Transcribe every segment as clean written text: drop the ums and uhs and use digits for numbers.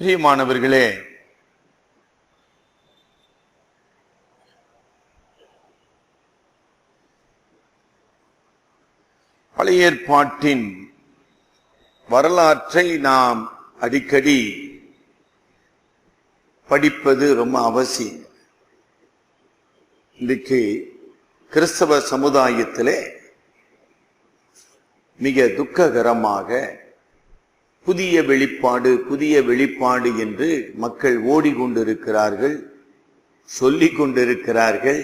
பிரியமானவர்களே, பழைய ஏற்பாட்டின் வரலாற்றை நாம் அடிக்கடி படிப்பது ரொம்ப அவசியம். இன்றைக்கு கிறிஸ்தவ சமுதாயத்திலே மிக துக்ககரமாக புதிய வெளிப்பாடு என்று மக்கள் ஓடிக்கொண்டிருக்கிறார்கள், சொல்லிக் கொண்டிருக்கிறார்கள்.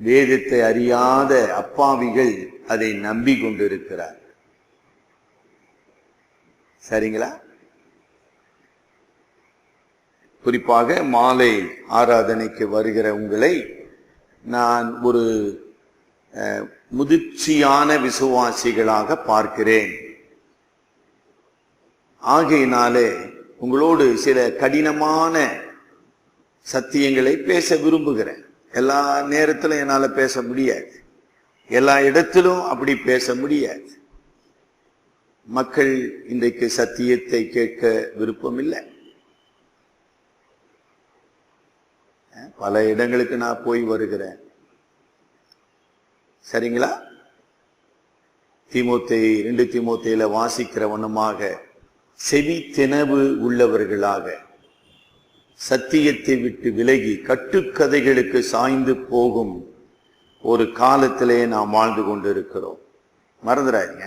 வேதத்தை அறியாத அப்பாவிகள் அதை நம்பிக் கொண்டிருக்கிறார்கள். சரிங்களா? குறிப்பாக மாலை ஆராதனைக்கு வருகிற உங்களை நான் ஒரு முதிர்ச்சியான விசுவாசிகளாக பார்க்கிறேன். ஆகையினாலே உங்களோடு சில கடினமான சத்தியங்களை பேச விரும்புகிறேன். எல்லா நேரத்திலும் என்னால பேச முடியாது, எல்லா இடத்திலும் அப்படி பேச முடியாது. மக்கள் இன்றைக்கு சத்தியத்தை கேட்க விருப்பம் இல்லை. பல இடங்களுக்கு நான் போய் வருகிறேன். சரிங்களா? 2 தீமோத்தேயில வாசிக்கிற வண்ணமாக செவி திணவு உள்ளவர்களாக சத்தியத்தை விட்டு விலகி கட்டுக்கதைகளுக்கு சாய்ந்து போகும் ஒரு காலத்திலே நாம் வாழ்ந்து கொண்டிருக்கிறோம். மறந்துடாதீங்க.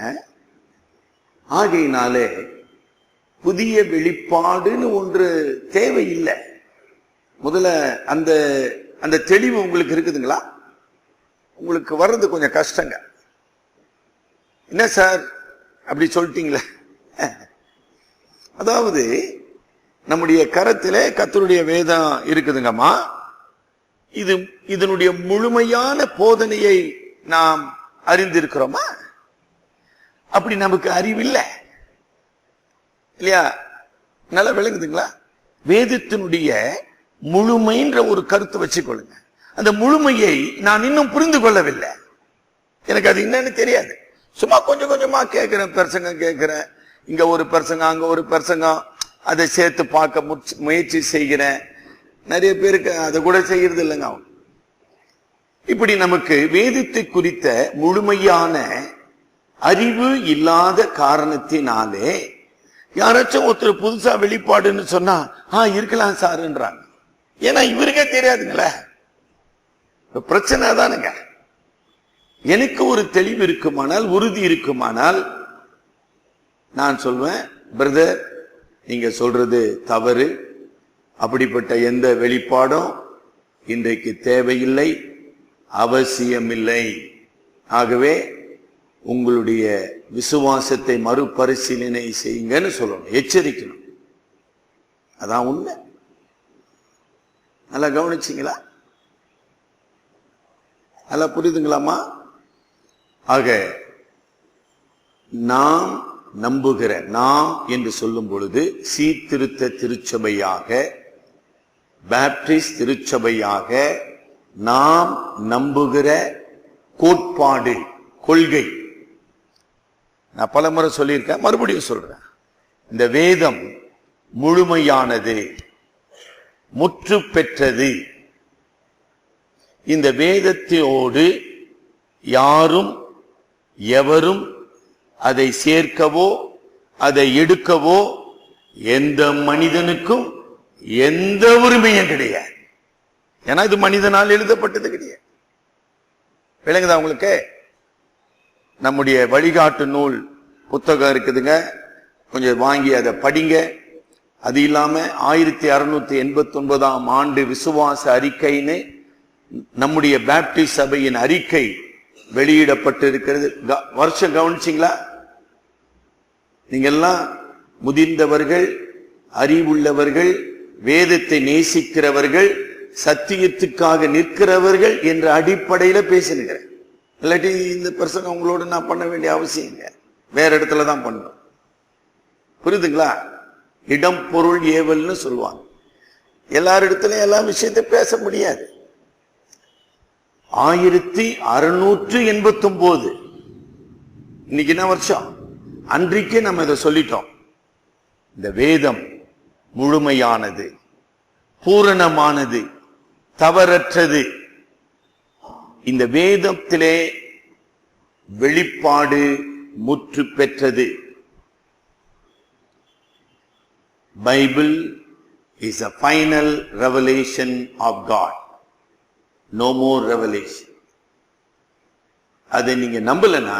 ஆகையினாலே புதிய வெளிப்பாடுன்னு ஒன்று தேவையில்லை. முதல்ல அந்த தெளிவு உங்களுக்கு இருக்குதுங்களா? உங்களுக்கு வர்றது கொஞ்சம் கஷ்டங்க. என்ன சார் அப்படி சொல்லிட்டீங்களே? அதாவது நம்முடைய கரத்திலே கர்த்தருடைய வேதம் இருக்குதுங்கம்மா. இதனுடைய முழுமையான போதனையை நாம் அறிந்திருக்கிறோமா? அப்படி நமக்கு அறிவில்லை இல்லையா? நல்லா விளங்குதுங்களா? வேதத்தினுடைய முழுமைன்ற ஒரு கருத்தை வச்சுக்கொள்ளுங்க. அந்த முழுமையை நான் இன்னும் புரிந்து கொள்ளவில்லை. எனக்கு அது என்னன்னு தெரியாது. சும்மா கொஞ்சம் கொஞ்சமா கேட்கிறேன், பிரசங்கம் கேட்கிறேன், இங்க ஒரு பிரசங்கம் அங்க ஒரு பிரசங்கம், அதை சேர்த்து பார்க்க முயற்சி செய்கிறேன். நிறைய பேருக்கு அதை கூட செய்யறது இல்லைங்க. இப்படி நமக்கு வேதத்தை குறித்த முழுமையான அறிவு இல்லாத காரணத்தினாலே யாராச்சும் ஒருத்தர் புதுசா வெளிப்பாடுன்னு சொன்னா இருக்கலாம் சாருன்றாங்க. ஏன்னா இவருக்கே தெரியாதுங்களே. பிரச்சனை தானுங்க. எனக்கு ஒரு தெளிவு இருக்குமானால், உறுதி இருக்குமானால் நான் சொல்வேன், பிரதர் நீங்க சொல்றது தவறு, அப்படிப்பட்ட எந்த வெளிப்பாடும் இன்றைக்கு தேவையில்லை, அவசியமில்லை. ஆகவே உங்களுடைய விசுவாசத்தை மறுபரிசீலனை செய்யுங்கன்னு சொல்லணும், எச்சரிக்கணும். அதான் உண்மை. நல்லா கவனிச்சிங்களா? நல்லா புரியுதுங்களாமா? ஆக நாம் நம்புகிற, நாம் என்று சொல்லும் பொழுது சீர்திருத்த திருச்சபையாக, பாப்டிஸ்ட் திருச்சபையாக நாம் நம்புகிற கோட்பாடு, கொள்கை. நான் பல முறை சொல்லியிருக்கேன், மறுபடியும் சொல்றேன். இந்த வேதம் முழுமையானது, முற்று பெற்றது. இந்த வேதத்தோடு யாரும் எவரும் அதை சேர்க்கவோ அதை எடுக்கவோ எந்த மனிதனுக்கும் எந்த உரிமையும் கிடையாது. ஏன்னா இது மனிதனால் எழுதப்பட்டது கிடையாது. விளங்குதா உங்களுக்கு? நம்முடைய வழிகாட்டு நூல் புத்தகம் இருக்குதுங்க, கொஞ்சம் வாங்கி அதை படிங்க. அது இல்லாம 1689ஆம் ஆண்டு விசுவாச அறிக்கைன்னு நம்முடைய பாப்டிஸ்ட் சபையின் அறிக்கை வெளியிடப்பட்டு இருக்கிறது. வருஷம் கவனிச்சிங்களா? நீங்க எல்லாம் முதிர்ந்தவர்கள், அறிவுள்ளவர்கள், வேதத்தை நேசிக்கிறவர்கள், சத்தியத்துக்காக நிற்கிறவர்கள் என்ற அடிப்படையில பேசினுக்கிறேன். இல்லாட்டி இந்த பிரசங்கம் உங்களோட நான் பண்ண வேண்டிய அவசியம் இல்லை, வேற இடத்துல தான் பண்ணும். புரியுதுங்களா? இடம் பொருள் ஏவல்னு சொல்லுவாங்க. எல்லாரிடத்திலும் எல்லா விஷயத்தை பேச முடியாது. 1689 இன்னைக்கு என்ன வருஷம்? அன்றைக்கே நம்ம இதை சொல்லிட்டோம். இந்த வேதம் முழுமையானது, பூரணமானது, தவறற்றது. இந்த வேதத்திலே வெளிப்பாடு முற்று பெற்றது. Bible is a final revelation of God. No more revelation. அதை நீங்க நம்பலனா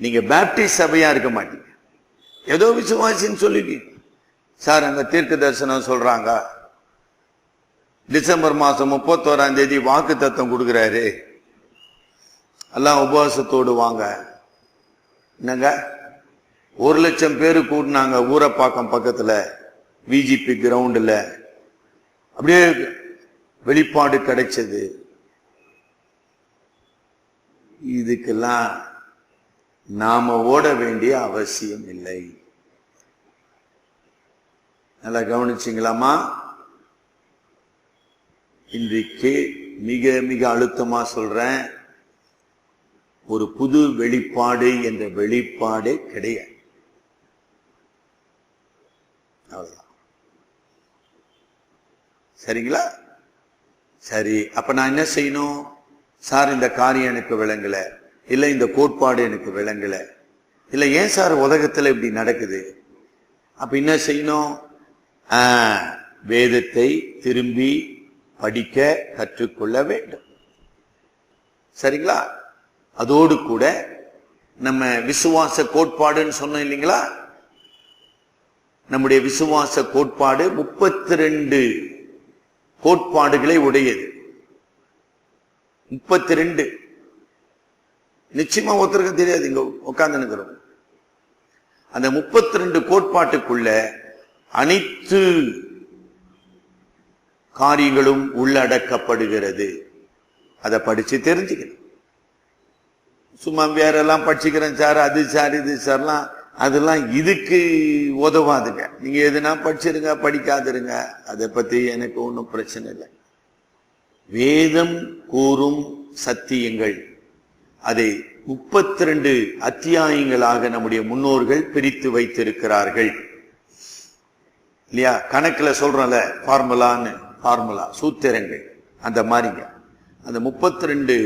நீங்க பேப்டிஸ்ட் சபையா இருக்க மாட்டீங்க. ஏதோ விசுவாசின்னு சொல்லிருக்கீங்க. சார் அங்க தீர்க்க தரிசனம் சொல்றாங்க, டிசம்பர் மாசம் 31ஆம் தேதி வாக்கு தத்தம் கொடுக்கிறாரு, எல்லாம் உபவாசத்தோடு வாங்க. என்னங்க 1,00,000 பேரு கூட்டினாங்க ஊரப்பாக்கம் பக்கத்துல விஜிபி கிரவுண்ட்ல. அப்படியே வெளிப்பாடு கிடைச்சது. இதுக்கெல்லாம் நாம ஓட வேண்டிய அவசியம் இல்லை. நல்லா கவனிச்சிங்களாமா? இன்றைக்கு மிக மிக அழுத்தமா சொல்றேன், ஒரு புது வெளிப்பாடு என்ற வெளிப்பாடே கிடையாது. அவ்வளவுதான். சரிங்களா? சரி, அப்ப நான் என்ன செய்யணும்? சார் இந்த காரியம் எனக்கு விளங்கல, இல்ல இந்த கோட்பாடு எனக்கு விளங்கல, இல்ல ஏன் சார் உலகத்துல இப்படி நடக்குது? அப்ப என்ன செய்யணும்? வேதத்தை திரும்பி படிக்க கற்றுக்கொள்ள வேண்டும். சரிங்களா? அதோடு கூட நம்ம விசுவாச கோட்பாடுன்னு சொன்னோம் இல்லைங்களா? நம்முடைய விசுவாச கோட்பாடு 32 கோட்பாடுகளை உடையது. 32. நிச்சயமா ஒருத்தருக்கு தெரியாது, இங்க உட்கார்ந்து நிற்கிறோம். அந்த 32 கோட்பாட்டுக்குள்ள அனைத்து காரியங்களும் உள்ளடக்கப்படுகிறது. அதை படிச்சு தெரிஞ்சுக்கணும். சும்மா வேறெல்லாம் படிச்சுக்கிறேன் சார், அது சார், இது சார்லாம், அதெல்லாம் இதுக்கு உதவாதுங்க. நீங்க எதுனா படிச்சிருங்க, படிக்காதிருங்க, அதை பத்தி எனக்கு ஒன்றும் பிரச்சனை இல்லை. வேதம் கூறும் சத்தியங்கள், அதை 32 அத்தியாயங்களாக நம்முடைய முன்னோர்கள் பிரித்து வைத்திருக்கிறார்கள் இல்லையா? கணக்குல சொல்றோம்ல, ஃபார்முலா சூத்திரங்கள், அந்த மாதிரிங்க. அந்த 32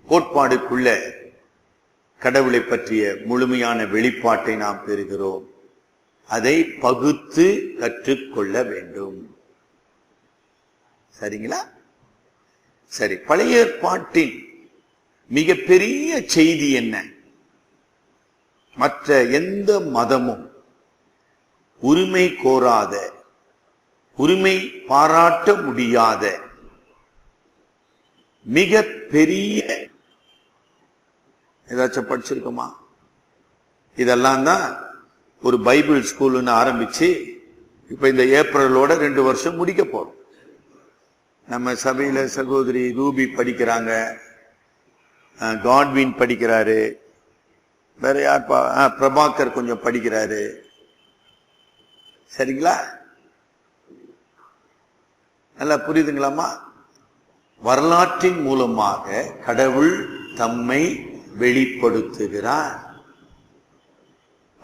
கோட்பாடுக்குள்ள கடவுளை பற்றிய முழுமையான வெளிப்பாட்டை நாம் பெறுகிறோம். அதை பகுத்து கற்றுக்கொள்ள வேண்டும். சரிங்களா? சரி, பழைய ஏற்பாட்டின் மிகப்பெரிய செய்தி என்ன? மற்ற எந்த மதமும் உரிமை கோராத, உரிமை பாராட்ட முடியாத மிக பெரிய, ஏதாச்சும் படிச்சிருக்கோமா? இதெல்லாம் தான் ஒரு பைபிள் ஸ்கூல்னு ஆரம்பிச்சு இப்ப இந்த ஏப்ரலோட 2 வருஷம் முடிக்க போறோம். நம்ம சபையில சகோதரி ரூபி படிக்கிறாங்க, காட்வின் படிக்கிறாரு, வேற யார், பிரபாகர் கொஞ்சம் படிக்கிறாரு. சரிங்களா? நல்லா புரியுதுங்களாமா? வரலாற்றின் மூலமாக கடவுள் தம்மை வெளிப்படுத்துகிறார்.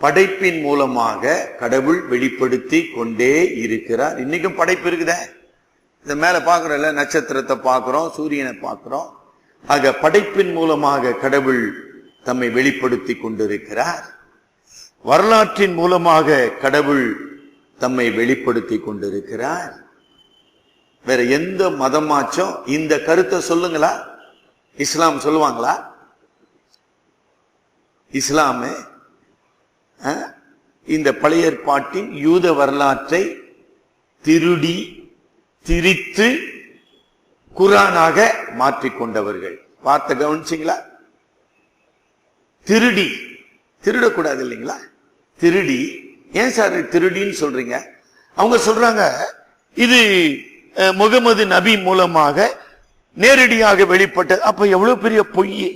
படைப்பின் மூலமாக கடவுள் வெளிப்படுத்தி கொண்டே இருக்கிறார். இன்னைக்கும் படைப்பு இருக்குதே. இந்த மேல பாக்குறோம்ல, நட்சத்திரத்தை பார்க்கிறோம், சூரியனை பார்க்கிறோம். ஆக படைப்பின் மூலமாக கடவுள் தம்மை வெளிப்படுத்தி கொண்டிருக்கிறார். வரலாற்றின் மூலமாக கடவுள் தம்மை வெளிப்படுத்தி கொண்டிருக்கிறார். வேற எந்த மதமாச்சும் இந்த கருத்தை சொல்லுங்களா? இஸ்லாம் சொல்லுவாங்களா? இஸ்லாமே இந்த பழைய ஏற்பாட்டின் யூத வரலாற்றை திருடி திரித்து குரானாக மாற்றிக்கொண்டவர்கள். வார்த்தை கவனிச்சிங்களா? திருடி, திருடக்கூடாது இல்லைங்களா? திருடி. ஏன் சார் திருடின்னு சொல்றீங்க? அவங்க சொல்றாங்க இது முகமது நபி மூலமாக நேரடியாக வெளிப்பட்டது. அப்ப எவ்வளவு பெரிய பொய்!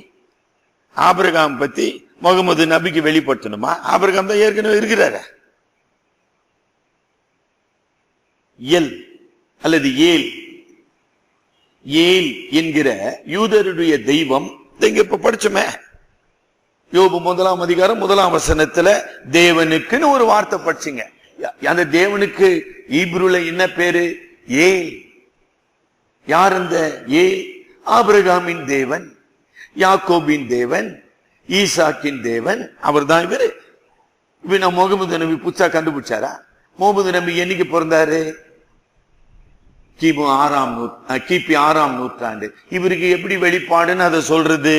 ஆபிரகாம் பத்தி முகமது நபிக்கு வெளிப்படுத்தணுமா? ஆபிரகாம் தான் ஏற்கனவே இருக்கிறாரு. எல் அல்லது ஏல், ஏல் என்கிற யூதருடைய தெய்வம் இங்க இப்ப படிச்சோமே, யோபு 1ஆம் அதிகாரம் 1ஆம் வசனத்துல தேவனுக்குன்னு ஒரு வார்த்தை படிச்சீங்க. அந்த தேவனுக்கு ஈப்ருல என்ன பேரு? ஏல். யார் அந்த ஏல்? ஆபிரகாமின் தேவன், யாக்கோபின் தேவன், ஈசாக்கின் தேவன். அவர் தான் இவரு. இப்ப நான் முகமது நபி புதுசா கண்டுபிடிச்சாரா? முகமது நபி என்னைக்கு பிறந்தாரு? கிபி 6ஆம் நூற்றாண்டு. இவருக்கு எப்படி வெளிப்பாடுன்னு அதை சொல்றது?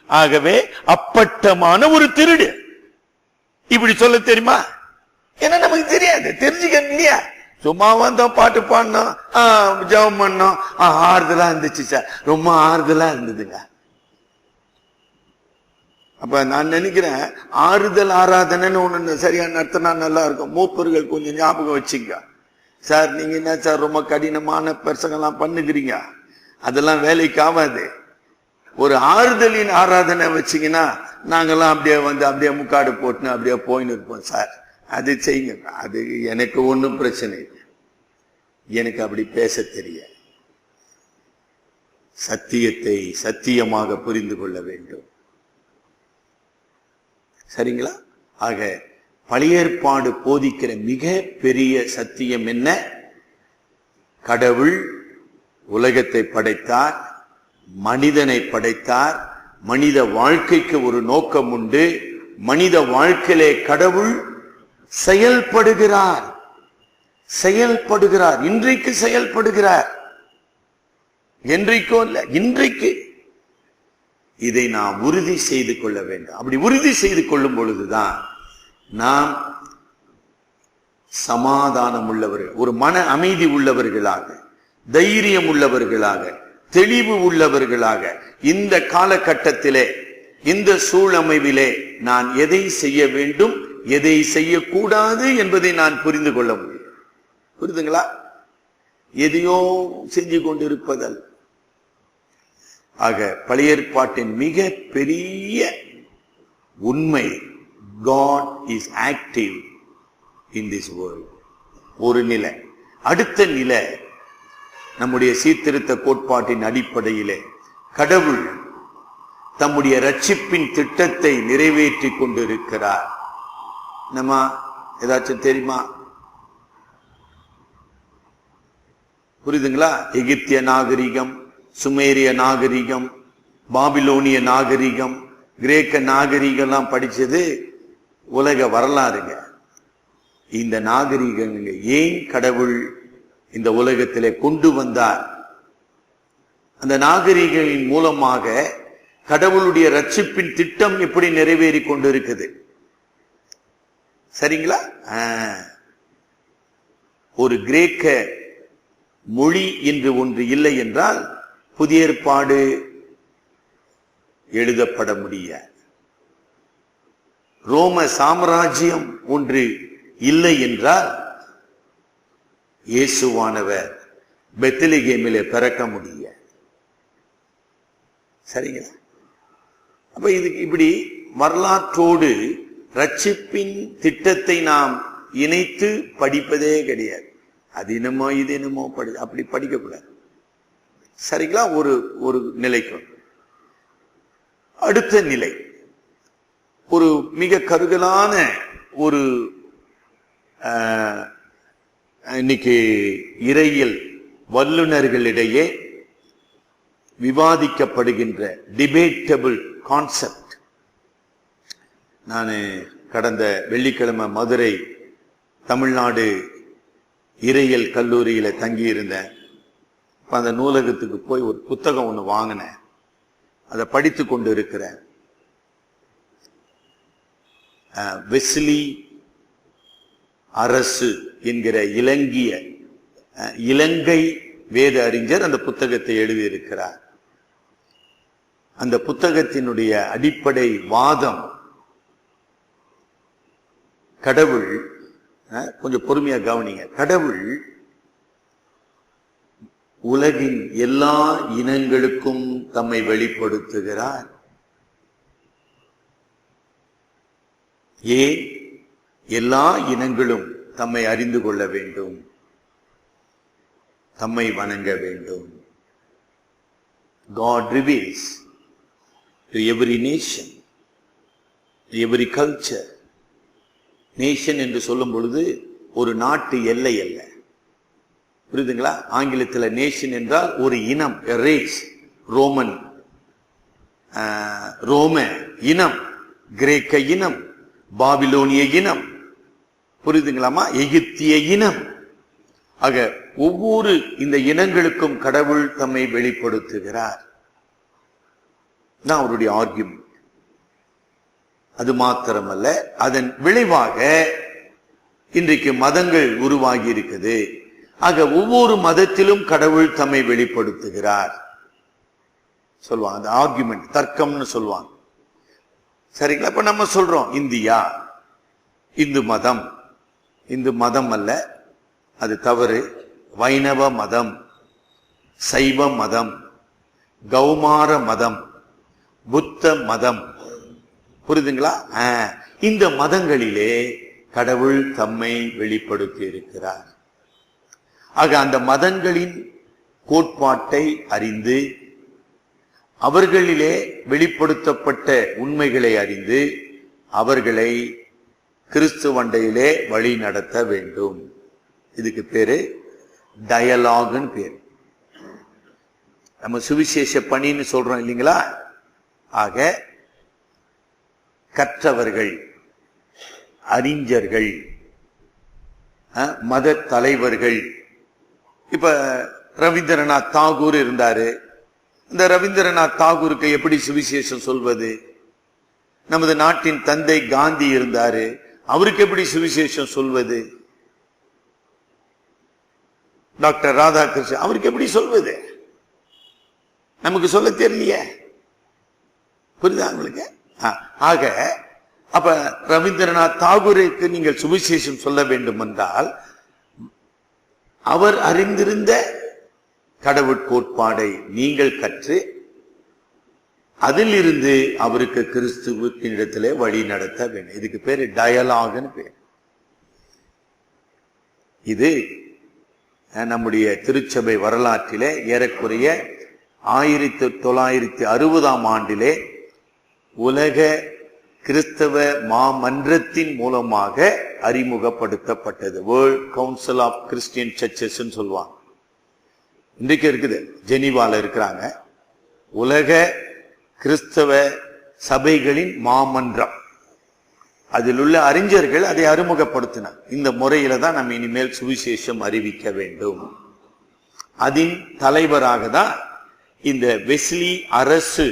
ஆகவே அப்பட்டமான ஒரு திருடு. இப்படி சொல்ல தெரியுமா? ஏன்னா நமக்கு தெரியாது, தெரிஞ்சுக்க இல்லையா? சும்மா வந்தோம், பாட்டு பாடினோம், ஜெபம் பண்ணோம், ஆறுதலா இருந்துச்சு சார், ரொம்ப ஆறுதலா இருந்ததுங்க. அப்ப நான் நினைக்கிறேன் ஆறுதல் ஆராதனைன்னு ஒண்ணு சரியா நடத்தினா நல்லா இருக்கும். மூப்பர்கள் கொஞ்சம் ஞாபகம் வச்சுங்க சார். நீங்க என்ன சார் ரொம்ப கடினமான பிரசங்கெல்லாம் பண்ணுகிறீங்க, அதெல்லாம் வேலைக்கு ஆகாது. ஒரு ஆறுதலின் ஆராதனை வச்சீங்கன்னா நாங்கெல்லாம் அப்படியே வந்து அப்படியே முக்காடு போட்டுன்னு அப்படியே போயின்னு இருப்போம் சார். அது செய்யுங்க, அது எனக்கு ஒன்றும் பிரச்சனை இல்லை. எனக்கு அப்படி பேச தெரியாது. சத்தியத்தை சத்தியமாக புரிந்து கொள்ள வேண்டும். சரிங்களா? ஆக பழைய ஏற்பாடு போதிக்கிற மிக பெரிய சத்தியம் என்ன? கடவுள் உலகத்தை படைத்தார், மனிதனை படைத்தார். மனித வாழ்க்கைக்கு ஒரு நோக்கம் உண்டு. மனித வாழ்க்கையிலே கடவுள் செயல்படுகிறார். இன்றைக்கு செயல்படுகிறார். என்றைக்கோ இல்ல, இன்றைக்கு. இதை நாம் உறுதி செய்து கொள்ள வேண்டும். அப்படி உறுதி செய்து கொள்ளும் பொழுதுதான் நாம் சமாதானம் உள்ளவர்கள், ஒரு மன அமைதி உள்ளவர்களாக, தைரியம் உள்ளவர்களாக, தெளிவு உள்ளவர்களாக, இந்த காலகட்டத்திலே, இந்த சூழமைவிலே நான் எதை செய்ய வேண்டும், எதை செய்யக்கூடாது என்பதை நான் புரிந்து கொள்ள முடியும். புரியுதுங்களா? எதையோ செஞ்சு கொண்டிருப்பதல். ஆக பழைய ஏற்பாட்டின் மிக பெரிய உண்மை, God is active in this world. ஒரு நிலை. அடுத்த நிலை, நம்முடைய சீர்திருத்த கோட்பாட்டின் அடிப்படையிலே கடவுள் தம்முடைய ரட்சிப்பின் திட்டத்தை நிறைவேற்றி கொண்டிருக்கிறார். நம்ம ஏதாச்சும் தெரியுமா? புரியுதுங்களா? எகிப்திய நாகரிகம், சுமேரிய நாகரிகம், பாபிலோனிய நாகரிகம், கிரேக்க நாகரிகம்லாம் படிச்சது உலக வரலாறுங்க. இந்த நாகரிகங்க ஏன் கடவுள் இந்த உலகத்திலே கொண்டு வந்தார்? அந்த நாகரிகத்தின் மூலமாக கடவுளுடைய ரட்சிப்பின் திட்டம் எப்படி நிறைவேறி கொண்டிருக்குது? சரிங்களா? ஒரு கிரேக்க மொழி என்று ஒன்று இல்லை என்றால் புதிய ஏற்பாடு எழுதப்பட முடியாது. ரோம சாம்ராஜ்யம் ஒன்று இல்லை என்றால் இயேசுவானவர் பெத்லகேமிலே பிறக்க முடியாது. சரிங்களா? அப்ப இதுக்கு இப்படி வரலாற்றோடு ரட்சிப்பின் திட்டத்தை நாம் இணைத்து படிப்பதே கிடையாது. அது என்னமோ இது என்னமோ அப்படி படிக்கக்கூடாது. சரிங்களா? ஒரு நிலைக்கு. அடுத்த நிலை, ஒரு மிக கருகலான ஒரு இன்னைக்கு இறையியல் வல்லுநர்களிடையே விவாதிக்கப்படுகின்ற டிபேட்டபிள் கான்செப்ட். நான் கடந்த வெள்ளிக்கிழமை மதுரை தமிழ்நாடு இறையியல் கல்லூரியில தங்கி இருந்தேன். அந்த நூலகத்துக்கு போய் ஒரு புத்தகம் ஒன்று வாங்கினேன். அதை படித்து கொண்டு இருக்கிறேன். வெஸ்லி அரசு என்கிற இலங்கை வேத அறிஞர் அந்த புத்தகத்தை எழுதியிருக்கிறார். அந்த புத்தகத்தினுடைய அடிப்படை வாதம், கடவுள், கொஞ்சம் பொறுமையா கவனிங்க, கடவுள் உலகின் எல்லா இனங்களுக்கும் தம்மை வெளிப்படுத்துகிறார். ஏன்? எல்லா இனங்களும் தம்மை அறிந்து கொள்ள வேண்டும், தம்மை வணங்க வேண்டும். God reveals to every nation, to every culture. Nation என்று சொல்லும் பொழுது ஒரு நாட்டு எல்லை அல்ல. புரியுதுங்களா? ஆங்கிலத்தில் நேஷன் என்றால் ஒரு இனம், ரேஸ். ரோமன், ரோம இனம், கிரேக்க இனம், பாபிலோனிய இனம், புரியுதுங்களாமா, எகிப்திய இனம். ஆக ஒவ்வொரு இந்த இனங்களுக்கும் கடவுள் தம்மை வெளிப்படுத்துகிறார். நான் அவருடைய ஆர்கியூமெண்ட். அது மாத்திரமல்ல, அதன் விளைவாக இன்றைக்கு மதங்கள் உருவாகி இருக்குது. ஆக ஒவ்வொரு மதத்திலும் கடவுள் தம்மை வெளிப்படுத்துகிறார் சொல்லுவாங்க. அந்த ஆர்கியூமெண்ட், தர்க்கம்னு சொல்லுவாங்க. சரிங்களா? இப்ப நம்ம சொல்றோம் இந்தியா இந்து மதம். இந்து மதம் அல்ல, அது தவறு. வைணவ மதம், சைவ மதம், கௌமார மதம், புத்த மதம். புரியுதுங்களா? இந்த மதங்களிலே கடவுள் தம்மை வெளிப்படுத்தி இருக்கிறார். ஆக அந்த மதங்களின் கோட்பாட்டை அறிந்து, அவர்களிலே வெளிப்படுத்தப்பட்ட உண்மைகளை அறிந்து, அவர்களை கிறிஸ்துவண்டையிலே வழி நடத்த வேண்டும். இதுக்கு பேரு டயலாக்னு பேரு. நம்ம சுவிசேஷ பணின்னு சொல்றோம் இல்லைங்களா? ஆக கற்றவர்கள், அறிஞர்கள், மத தலைவர்கள். இப்ப ரவீந்திரநாத் தாகூர் இருந்தாரு. இந்த ரவீந்திரநாத் தாகூருக்கு எப்படி சுவிசேஷம் சொல்வது? நமது நாட்டின் தந்தை காந்தி இருந்தாரு, அவருக்கு எப்படி சுவிசேஷம் சொல்வது? டாக்டர் ராதாகிருஷ்ணன், அவருக்கு எப்படி சொல்வது? நமக்கு சொல்ல தெரியலையே. புரியுதா உங்களுக்கு? ஆக அப்ப ரவீந்திரநாத் தாகூருக்கு நீங்கள் சுவிசேஷம் சொல்ல வேண்டும் என்றால், அவர் அறிந்திருந்த கடவுள் கோட்பாடை நீங்கள் கற்று அதிலிருந்து அவருக்கு கிறிஸ்துவின் இடத்திலே வழி நடத்த வேண்டும். இதுக்கு பேரு டயலாக்னு பேர். இது நம்முடைய திருச்சபை வரலாற்றிலே ஏறக்குறைய 1960ஆம் ஆண்டிலே உலக கிறிஸ்தவ மாமன்றத்தின் மூலமாக அறிமுகப்படுத்தப்பட்டது. World council of Christian churches சொல்லுவாங்க. இன்றைக்கு இருக்குது, ஜெனீவால இருக்கிறாங்க. உலக கிறிஸ்தவ சபைகளின் மாமன்றம். அதில் உள்ள அறிஞர்கள் அதை அறிமுகப்படுத்தினார். இந்த முறையில தான் நம்ம இனிமேல் சுவிசேஷம் அறிவிக்க வேண்டும். அதன் தலைவராக தான் இந்த வெஸ்லி அரசு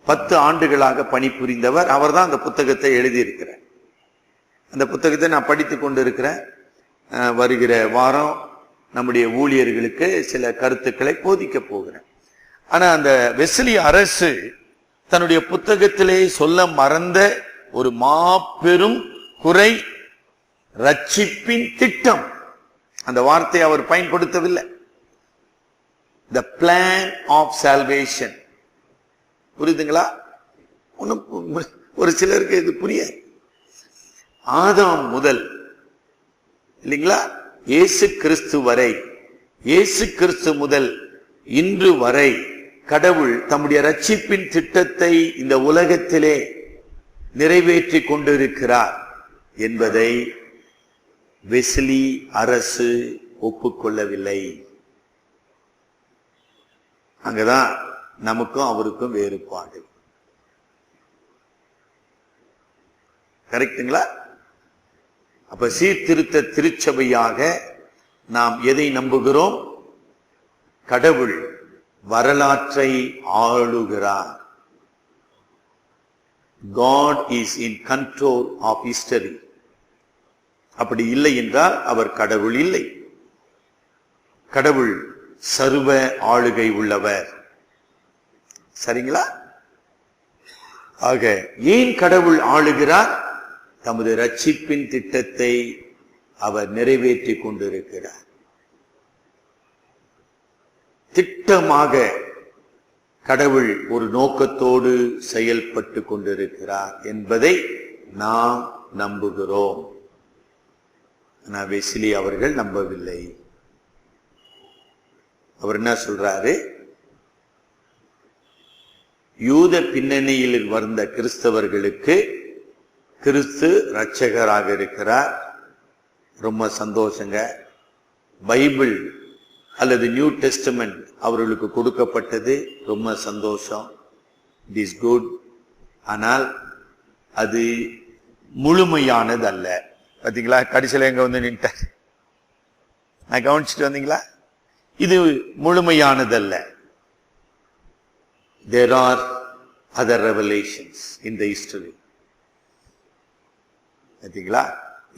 10 ஆண்டுகளாக பணிபுரிந்தவர். அவர் தான் அந்த புத்தகத்தை எழுதியிருக்கிறார். அந்த புத்தகத்தை நான் படித்துக் கொண்டு இருக்கிறேன். வருகிற வாரம் நம்முடைய ஊழியர்களுக்கு சில கருத்துக்களை போதிக்க போகிறேன். ஆனா அந்த வெஸ்லி அரசு தன்னுடைய புத்தகத்திலே சொல்ல மறந்த ஒரு மாபெரும் குறை, ரட்சிப்பின் திட்டம். அந்த வார்த்தையை அவர் பயன்படுத்தவில்லை. The plan of salvation. புரியுதுங்களா? ஒரு சிலருக்கு இது புரியாது. ஆதாம் முதல் இல்லைங்களா, இயேசு கிறிஸ்து வரை, இயேசு கிறிஸ்து முதல் இன்று வரை கடவுள் தம்முடைய ரட்சிப்பின் திட்டத்தை இந்த உலகத்திலே நிறைவேற்றி கொண்டிருக்கிறார் என்பதை வெஸ்லி அரசு ஒப்புக்கொள்ளவில்லை. அங்கதான் நமக்கும் அவருக்கும் வேறுபாடு. கரெக்டுங்களா? அப்ப சீர்திருத்த திருச்சபையாக நாம் எதை நம்புகிறோம்? கடவுள் வரலாற்றை ஆளுகிறார். God is in control of history. அப்படி இல்லை என்றால் அவர் கடவுள் இல்லை. கடவுள் சர்வ ஆளுகை உள்ளவர். சரிங்களா? ஆக ஏன் கடவுள் ஆளுகிறார்? தமது ரட்சிப்பின் திட்டத்தை அவர் நிறைவேற்றி கொண்டிருக்கிறார். திட்டமாக கடவுள் ஒரு நோக்கத்தோடு செயல்பட்டு கொண்டிருக்கிறார் என்பதை நாம் நம்புகிறோம். ஆனால் வெஸ்லி அவர்கள் நம்பவில்லை. அவர் என்ன சொல்றாரு? யூத பின்னணியில் வந்த கிறிஸ்தவர்களுக்கு கிறிஸ்து இரட்சகராக இருக்கிறார். ரொம்ப சந்தோஷங்க. பைபிள் அல்லது நியூ டெஸ்டமெண்ட் அவர்களுக்கு கொடுக்கப்பட்டது, ரொம்ப சந்தோஷம். It is good. ஆனால் அது முழுமையானது அல்ல. பாத்தீங்களா, கடைசியில் எங்க வந்து நின்ட்டார், நான் கவனிச்சுட்டு வந்தீங்களா? இது முழுமையானதல்ல. There are other revelations in the history. பாத்தீங்களா,